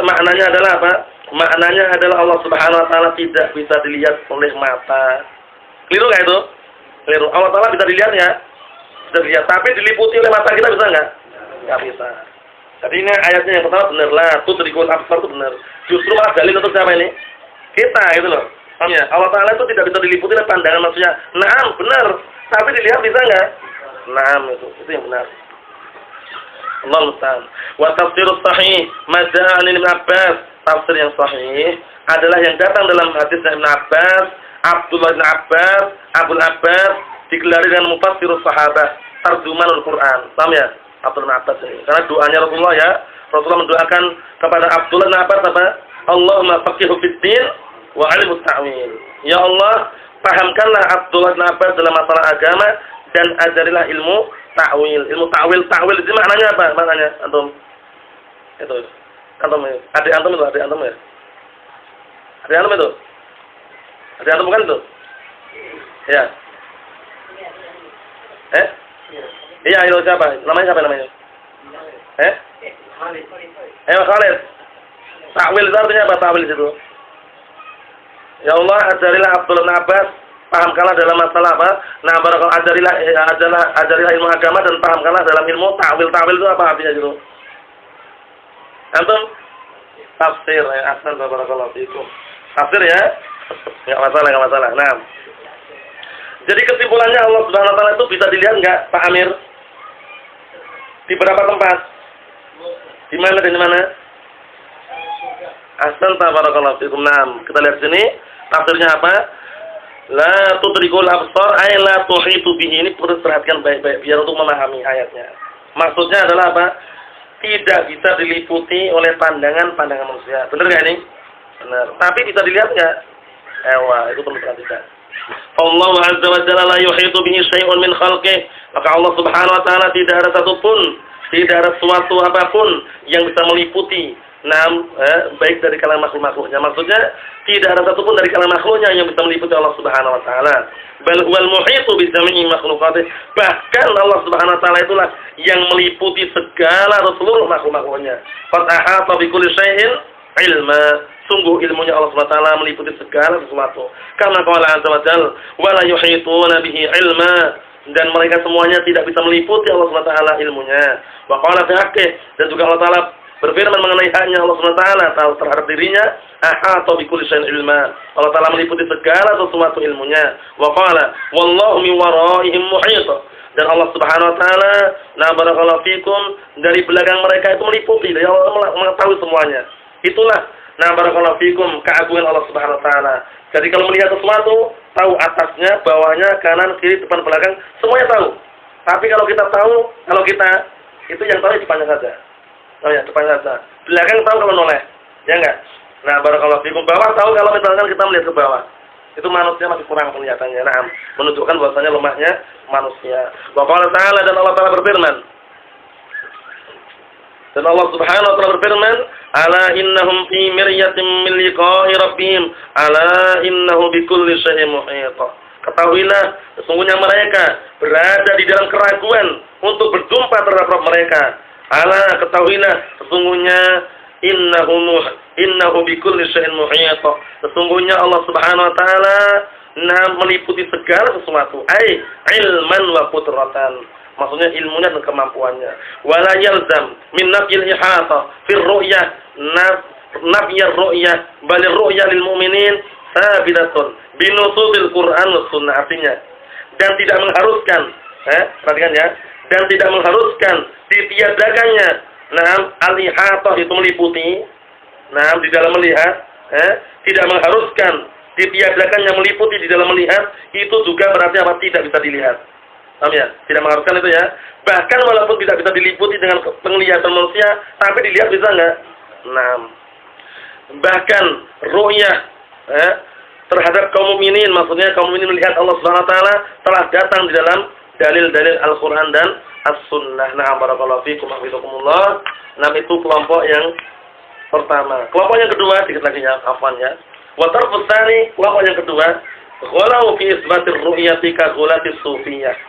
maknanya adalah apa? Maknanya adalah Allah Subhanahu wa taala tidak bisa dilihat oleh mata. Keliru enggak itu? Keliru. Allah Taala bisa dilihat ya? Bisa dilihat, tapi diliputi oleh mata kita bisa enggak? Enggak bisa. Jadi ini ayatnya yang pertama benar lah, tudrikul absar itu benar. Justru malah dalil untuk siapa ini? Kita itu loh. Paham ya? Allah Taala itu tidak bisa diliputi oleh pandangan manusia. Naam, benar. Tapi dilihat bisa enggak? Naam, itu yang benar. Allah musta'an. Wa tafsirus sahih maja'an Ibn Abbas. Tafsir yang sahih adalah yang datang dalam hadis Ibn Abbas, Abdullah bin Abbas, Abul Abbas digelari dengan mufassirus sahabah, tarjumanul Quran. Paham ya? Abdullah bin Abbas ini. Karena doanya Rasulullah ya. Rasulullah mendoakan kepada Abdullah bin Abbas apa? Allahumma faqihhu fid-din wa 'allimhu ta'wil. Ya Allah, pahamkanlah Abdullah bin Abbas dalam masalah agama dan ajarilah ilmu ta'wil. Ilmu ta'wil itu maknanya apa? Maknanya antum. Itu. Antum ya. Adik antum ya? Adik antum itu. Adik antum bukan itu? Ya. Iya, itu siapa? Namanya siapa namanya? Khalid. Ta'wil itu artinya apa? Ta'wil itu. Ya Allah, ajarilah Abdullah bin Abbas, pahamkanlah dalam masalah apa? Nah, barakallahu ajarilah ilmu agama dan pahamkanlah dalam ilmu ta'wil. Ta'wil itu apa artinya itu? Antum? Tafsir ya, asal barakallahu fiikum. Tafsir ya? Enggak masalah. Nah. Jadi kesimpulannya Allah Subhanahu wa taala itu bisa dilihat enggak, Pak Amir? Di berapa tempat? Di mana dan di mana? Ahsan barakallahu fiikum. Nah, kita lihat sini tafsirnya apa? La tudrikul absar ay la tuhitu bihi. Ini perlu perhatikan baik-baik biar untuk memahami ayatnya. Maksudnya adalah apa? Tidak bisa diliputi oleh pandangan manusia. Benar enggak ini? Benar. Tapi bisa dilihat enggak? Itu perlu perhatikan. Allah Azza wa Jalla la yuhitu bihi syai'un min khalqihi. Maka Allah Subhanahu wa taala tidak ada satupun, tidak ada suatu apapun yang bisa meliputi baik dari kalangan makhluk-makhluknya. Maksudnya tidak ada satupun dari kalangan makhluknya yang bisa meliputi Allah Subhanahu wa taala. Bal huwal muhitu bi jami'i makhluqatih. Bahkan Allah Subhanahu wa taala itulah yang meliputi segala atau seluruh makhluk-makhluknya. Qad ahata bi kulli syai'in ilma. Sungguh ilmunya Allah Subhanahu wa taala meliputi segala sesuatu. Karena qala azza wa jalla wa la yuhituna bihi ilma. Dan mereka semuanya tidak bisa meliputi Allah Subhanahu wa taala ilmunya. Wa qala fi haqqih, dan juga Allah taala berfirman mengenai haknya Allah Subhanahu wa taala terhadap dirinya, ahata bi kulli syai'in ilma. Allah taala meliputi segala sesuatu ilmunya. Wa qala wallahu min waraihim muhit. Dan Allah Subhanahu wa taala, barakallahu fikum, dari belakang mereka itu meliputi, dari Allah mengetahui semuanya. Itulah barakallahu fikum keagungan Allah Subhanahu wa taala. Jadi kalau melihat sesuatu, tahu atasnya, bawahnya, kanan, kiri, depan, belakang, semuanya tahu. Tapi kalau kita tahu, itu yang tahu depannya saja. Oh ya, depannya saja. Belakang tahu kalau noleh. Ya enggak? Barakallahu fikum, bawah tahu kalau misalkan kita melihat ke bawah. Itu manusia masih kurang penglihatannya. Menunjukkan bahwasanya lemahnya manusia. Wa qala ta'ala, dan Allah taala berfirman. Dan Allah Subhanahu wa taala berfirman, "Ala innahum fi miryatin min liqa'i rabbihim, ala innahu bikulli syai'in muhit." Ketahuilah, sesungguhnya mereka berada di dalam keraguan untuk berjumpa terhadap Rabb mereka. Ala, ketahuilah, sesungguhnya innahu bikulli syai'in muhit. Sesungguhnya Allah Subhanahu wa taala meliputi segala sesuatu, ai ilman wa qudratan. Maksudnya ilmunya dan kemampuannya. Wala yalzam min nafyil ihata fir ru'yah nafyar ru'yah bal ru'yah lil mu'minin sabitatun bi nususil Qur'an was sunnah. Artinya, dan tidak mengharuskan, perhatikan ya, dan tidak mengharuskan ditiadakannya al-ihata itu meliputi, di dalam melihat, tidak mengharuskan ditiadakannya meliputi di dalam melihat, itu juga berarti apa? Tidak bisa dilihat. Paham ya? Tidak mengharuskan itu ya. Bahkan walaupun tidak bisa diliputi dengan penglihatan manusia, tapi dilihat bisa enggak? Bahkan ru'yah terhadap kaum mukminin, maksudnya kaum mukminin melihat Allah Subhanahu wa taala telah datang di dalam dalil-dalil Al-Qur'an dan As-Sunnah. Barakallahu fikum wa hafizakumullah. Itu kelompok yang pertama. Kelompok yang kedua, sedikit lagi ya, afwan ya. Wa tarfus tsani, kelompok yang kedua, ghalau fi isbatir ru'yati ka ghulatis sufiyah.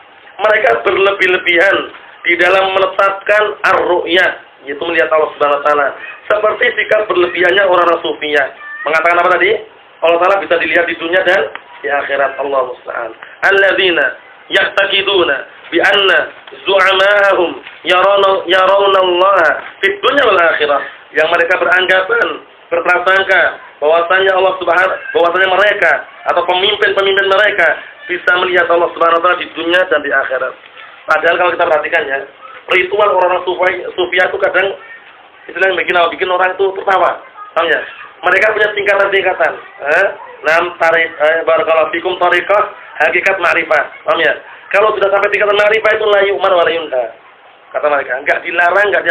Mereka berlebih-lebihan di dalam menetapkan ar-ru'yah, yaitu melihat Allah Subhanahu wa taala, seperti sikap berlebihannya orang-orang sufiyah. Mengatakan apa tadi? Allah taala bisa dilihat di dunia dan di akhirat. Allah musta'an. Alladzina yaqtaqiduna bi anna zu'ama'ahum yarawna Allah fid dunya wal akhirah. Yang mereka berprasangka bahwasanya mereka atau pemimpin-pemimpin mereka bisa melihat Allah Subhanahu wa taala di dunia dan di akhirat. Padahal kalau kita perhatikan ya, ritual orang-orang sufiyah itu kadang istilahnya bikin orang itu tertawa. Paham ya? Mereka punya tingkatan-tingkatan. Barakallahu fikum tariqah hakikat ma'rifah. Paham ya? Kalau sudah sampai tingkatan ma'rifah itu la yu'mar wa la yunha. Kata mereka, enggak dilarang, enggak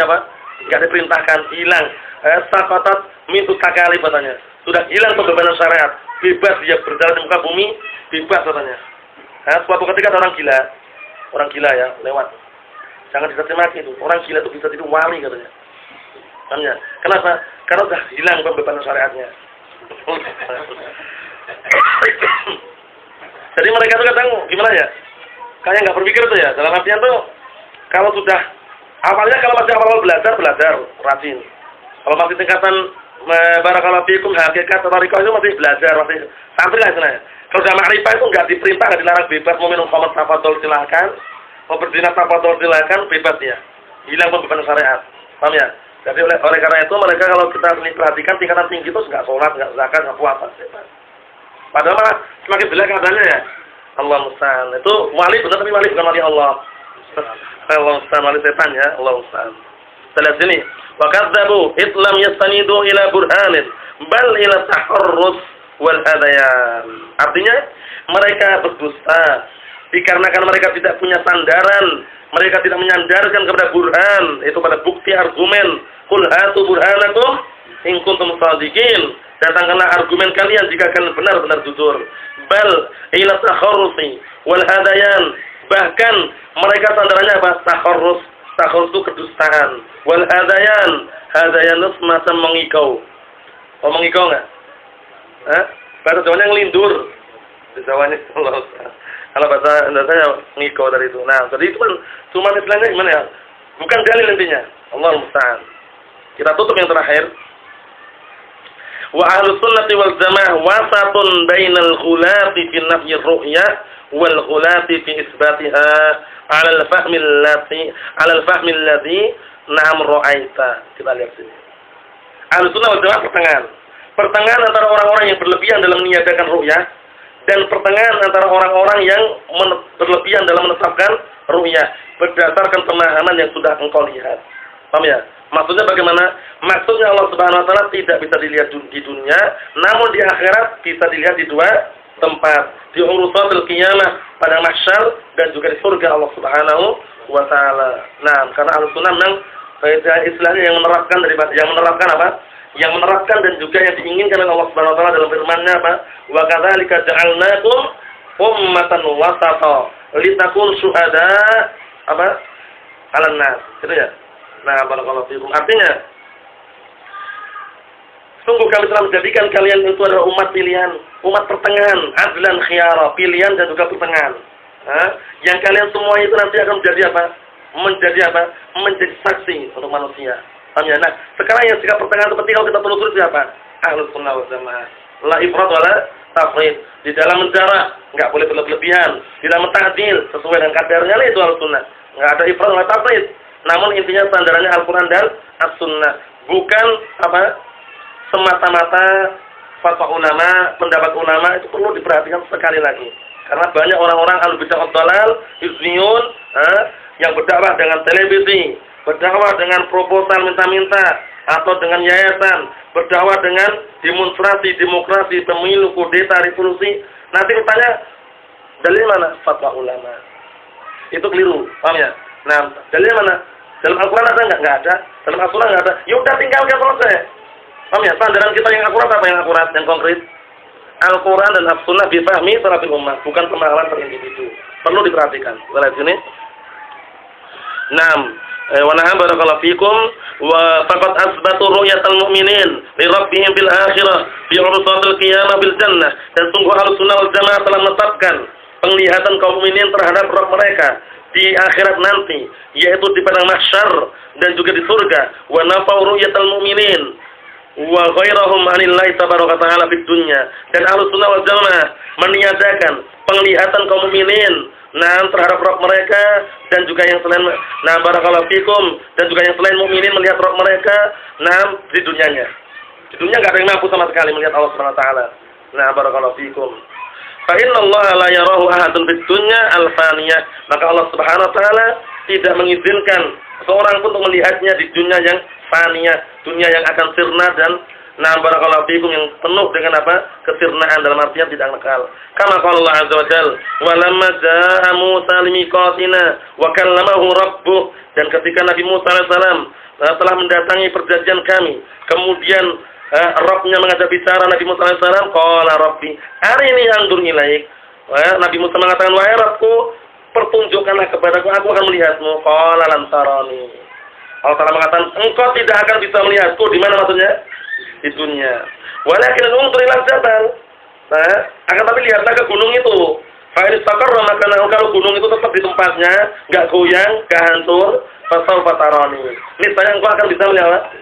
enggak diperintahkan, hilang. Saqatat min takalif katanya. Sudah hilang pembebanan syariat. Bebas dia berjalan di muka bumi, bebas katanya. Suatu ketika ada orang gila ya, lewat. Jangan dicaci maki itu. Orang gila itu bisa jadi wali katanya. Tanya, kenapa? Karena sudah hilang pembebanan syariatnya. Jadi mereka itu kadang gimana ya? Kayak nggak berpikir tuh ya. Dalam artian tuh, kalau sudah awalnya kalau masih awal belajar rajin. Kalau masih tingkatan barakallahu fikum hakikat tariqah itu masih belajar, masih santri lah istilahnya. Kalau sudah ma'rifah itu enggak diperintah, enggak dilarang, bebas mau minum khamr tafadhol silakan, mau berzina tafadhol silakan, bebas ya. Hilang pembebanan syariat. Paham ya? Jadi oleh karena itu mereka kalau kita perhatikan tingkatan tinggi itu enggak sholat, enggak zakat, enggak puasa, bebas. Padahal malah semakin jelek keadaannya ya. Allah musta'an. Itu wali benar tapi wali bukan wali Allah. Allah musta'an, wali setan ya. Allah musta'an. Setelah sini, wa kadzabu islam yastanidu ila burhanin bal ila taharrus wal hadayan. Artinya mereka berdusta dikarenakan mereka tidak punya sandaran, mereka tidak menyandarkan kepada burhan, itu pada bukti argumen. Qul hatu burhanakum in kuntum shadiqin. Datangkanlah argumen kalian jika kalian benar-benar jujur. Bal ila taharrusi wal hadayan. Bahkan mereka sandarannya apa? Taharrus itu kedustaan. Wal hadayan Hadayanus semacam mengikau. Oh, mengikau enggak? Bahasa Jawanya ngelindur. Di Jawanya kalau bahasa Indonesia mengikau dari itu. Nah, jadi itu kan cuma istilahnya gimana ya? Bukan dalil intinya. Allahu musta'an. Kita tutup yang terakhir. Wa ahlus sunnati wal jamaah wasatun bainal ghulati fi nafyi ru'yah wal ghulati fi isbatiha 'ala al-fahmi alladhi na'am ra'aita. Kita lihat sini. Ahlus sunnah wal jamaah pertengahan antara orang-orang yang berlebihan dalam meniadakan ru'yah dan pertengahan antara orang-orang yang berlebihan dalam menetapkan ru'yah berdasarkan pemahaman yang sudah engkau lihat. Paham ya? Maksudnya bagaimana? Maksudnya Allah Subhanahu wa taala tidak bisa dilihat di dunia, namun di akhirat bisa dilihat di dua tempat, di urusatul qiyamah pada mahsyar dan juga di surga Allah Subhanahu wa taala. Nah, karena Ahlussunnah memang istilahnya yang menerapkan apa? Yang menerapkan dan juga yang diinginkan oleh Allah Subhanahu wa taala dalam firman-Nya apa? Wa kadzalika ja'alnakum ummatan wasata litakunu syuhada apa? 'alan nas. Gitu ya. Nah, barakallahu fiikum. Artinya sungguh kami telah menjadikan kalian itu adalah umat pilihan, umat pertengahan, adlan khiyara, pilihan dan juga pertengahan. Yang kalian semua itu nanti akan menjadi apa? Menjadi saksi untuk manusia. Paham ya? Nah, sekarang yang sikap pertengahan seperti kalau kita telusuri siapa? Ahlus sunnah wal jamaah. La ifrat wala tafrid. Di dalam menjarah enggak boleh berlebihan, di dalam ta'dil sesuai dengan kadarnya itu Ahlus sunnah. Enggak ada ifrat wala tafrid. Namun intinya sandarannya Al-Qur'an dan As-Sunnah. Bukan apa? Semata-mata fatwa ulama, pendapat ulama itu perlu diperhatikan sekali lagi. Karena banyak orang-orang al-bid'ah ad-dhalal, hizbiyun, yang berdakwah dengan televisi, berdakwah dengan proposal minta-minta atau dengan yayasan, berdakwah dengan demonstrasi, demokrasi, pemilu, kudeta, revolusi. Nanti bertanya, dalil mana? Fatwa ulama. Itu keliru, paham ya? Nah, dalilnya mana? Dalam Al-Quran ada enggak? Enggak ada. Dalam Al-Quran enggak ada. Ya udah tinggalkan selesai. Paham ya? Sandaran kita yang akurat apa yang akurat? Yang konkret? Al-Quran dan As-Sunnah bifahmi salafil ummah, bukan pemahaman per individu. Perlu diperhatikan. Kita lihat sini. 6. Wa naham barakallahu fikum wa faqad asbatu ru'yatal mu'minin li rabbihim bil akhirah fi ursatil qiyamah bil jannah. Dan sungguh Ahlussunnah wal Jamaah telah menetapkan penglihatan kaum mukminin terhadap Rabb mereka di akhirat nanti, yaitu di padang mahsyar dan juga di surga. Wa nafau ru'yatal mu'minin wa ghairahum 'anillahi tabaraka ta'ala fid dunya. Dan Ahlussunnah wal Jamaah meniadakan penglihatan kaum mukminin terhadap Rabb mereka dan juga yang selain barakallahu fikum dan juga yang selain mukminin melihat Rabb mereka di dunianya. Di dunia enggak ada yang mampu sama sekali melihat Allah Subhanahu wa taala. Barakallahu fikum. Fa innallaha la yarahu ahadun fid dunya al-faniyah. Maka Allah Subhanahu wa taala tidak mengizinkan seorang pun untuk melihatnya di dunia yang faniyah, dunia yang akan sirna dan barakallahu fikum yang penuh dengan apa? Kesirnaan, dalam artian tidak kekal. Kama qala Allah azza wa jalla, "Wa lamma jaa Musa limiqatina wa kallamahu rabbuh." Dan ketika Nabi Musa alaihissalam telah mendatangi perjanjian kami, kemudian Rabb-nya mengajak bicara Nabi Musa alaihissalam, qala rabbi arini anzur ilaik. Nabi Musa mengatakan, wahai Rabbku, pertunjukkanlah kepadaku, aku akan melihatmu. Qala lam tarani. Allah Ta'ala mengatakan, engkau tidak akan bisa melihatku. Di mana maksudnya? Di dunia. Walakin unzur ila jabal. Akan tapi lihatlah ke gunung itu. Fa in istaqarra makanahu, kalau gunung itu tetap di tempatnya, enggak goyang, enggak hancur, fasawfa tarani. Niscaya engkau akan bisa melihat.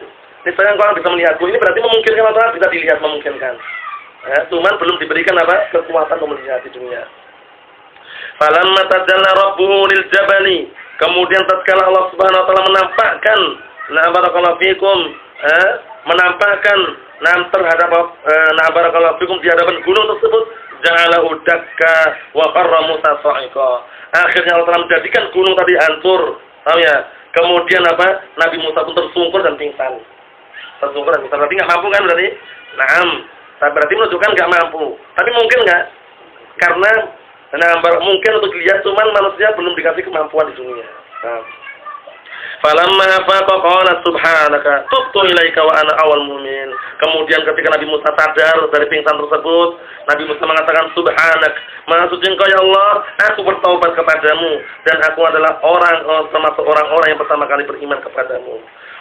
Niscaya engkau akan bisa melihatku. Ini berarti memungkinkan atau bisa dilihat, memungkinkan. Cuman belum diberikan apa? Kekuatan untuk melihat di dunia. Falamma tajalla rabbuhu lil jabali. Kemudian tatkala Allah Subhanahu wa taala menampakkan barakallahu fikum menampakkan terhadap barakallahu fikum di hadapan gunung tersebut, ja'alahu dakka wa qarra Musa sa'iqa. Akhirnya Allah telah menjadikan gunung tadi hancur. Tahu ya? Kemudian apa? Nabi Musa pun tersungkur dan pingsan. Tersungkur dan pingsan. Berarti enggak mampu kan berarti? Naam. Berarti menunjukkan enggak mampu. Tapi mungkin enggak? Karena mungkin untuk dilihat, cuman manusia belum dikasih kemampuan di dunia. Falamma afaqa qala subhanaka tubtu ilaika wa ana awwal mu'min. Kemudian ketika Nabi Musa sadar dari pingsan tersebut, Nabi Musa mengatakan, subhanak, maha suci Engkau ya Allah, aku bertaubat kepadamu dan aku adalah termasuk orang-orang yang pertama kali beriman kepadamu.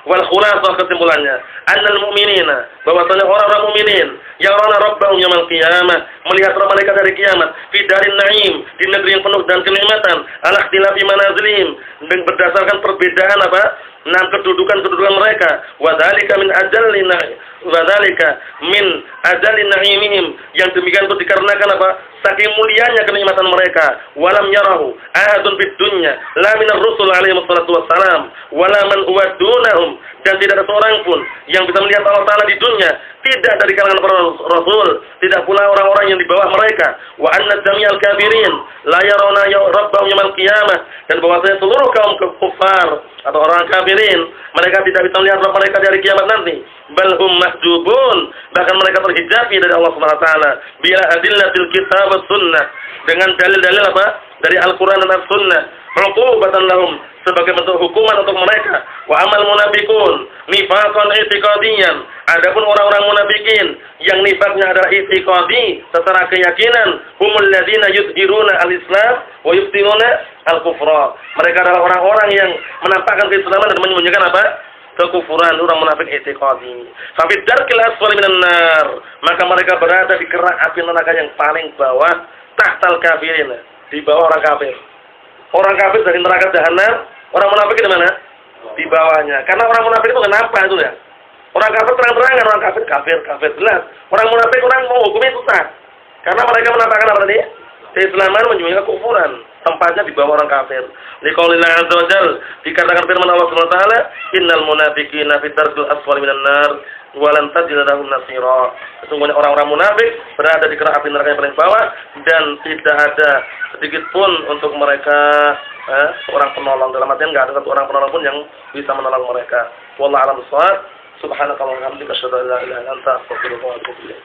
Wal khulasah kesimpulannya, annal mu'minina, bahwasanya orang-orang mukminin yang yarawna rabbahum yaumil qiyamah, melihat Rabb mereka dari kiamat, fi darin na'im, di negeri yang penuh dan kenikmatan, ala ikhtilafi manazilihim, dengan berdasarkan perbedaan apa? Kedudukan mereka. Wadzalika min ajalli na'imihim, yang demikian itu dikarenakan apa? Saking mulianya kenikmatan mereka. Walam yarahu ahadun fid dunya la min ar-rusul alaihi wassalatu wassalam wala man huwa dunahum, dan tidak ada seorang pun yang bisa melihat Allah Ta'ala di dunia, tidak dari kalangan para rasul, tidak pula orang-orang yang di bawah mereka. Wa anna jami'al kafirin la yarawna rabbahum yaumil qiyamah, dan bahwasanya seluruh kaum kufar atau orang kafirin, mereka tidak bisa melihat Rabb mereka dari kiamat nanti. Bal hum mahjubun, bahkan mereka terhijabi dari Allah Subhanahu wa taala bila adillatil kitab was sunnah, dengan dalil-dalil apa? Dari Al-Qur'an dan As-Sunnah, uqubatan lahum, sebagai bentuk hukuman untuk mereka. Wa amal munafiqun nifaqan i'tiqadiyan, adapun orang-orang munafikin yang nifaknya adalah i'tiqadi, secara keyakinan, humul ladzina yuzhiruna al-islam wa yubtinuna al-kufra, mereka adalah orang-orang yang menampakkan keislaman dan menyembunyikan apa? Kekufuran, orang munafik i'tiqadi. Fa fid darkil asfali minan nar, maka mereka berada di kerak api neraka yang paling bawah, tahtal kafirin, di bawah orang kafir. Orang kafir dari neraka jahanam, orang munafik di mana? Di bawahnya. Karena orang munafik itu kenapa itu ya? Orang kafir terang-terangan, orang kafir jelas. Orang munafik orang mau hukumnya susah. Karena mereka menampakkan apa tadi? Keislaman menyembunyikan kekufuran. Tempatnya di bawah orang kafir. Liqaulillah azza wa jalla, dikatakan firman Allah Subhanahu wa taala, innal munafiqina fi darkil asfali minan nar wa lan tajid lahum nasira. Sesungguhnya orang-orang munafik berada di kerak api neraka yang paling bawah, dan tidak ada sedikit pun untuk mereka orang penolong. Dalam artian enggak ada satu orang penolong pun yang bisa menolong mereka. Wallahu a'lam bishawab. Subhanakallahumma wa bihamdika asyhadu an la ilaha illa anta astaghfiruka wa atubu ilaik.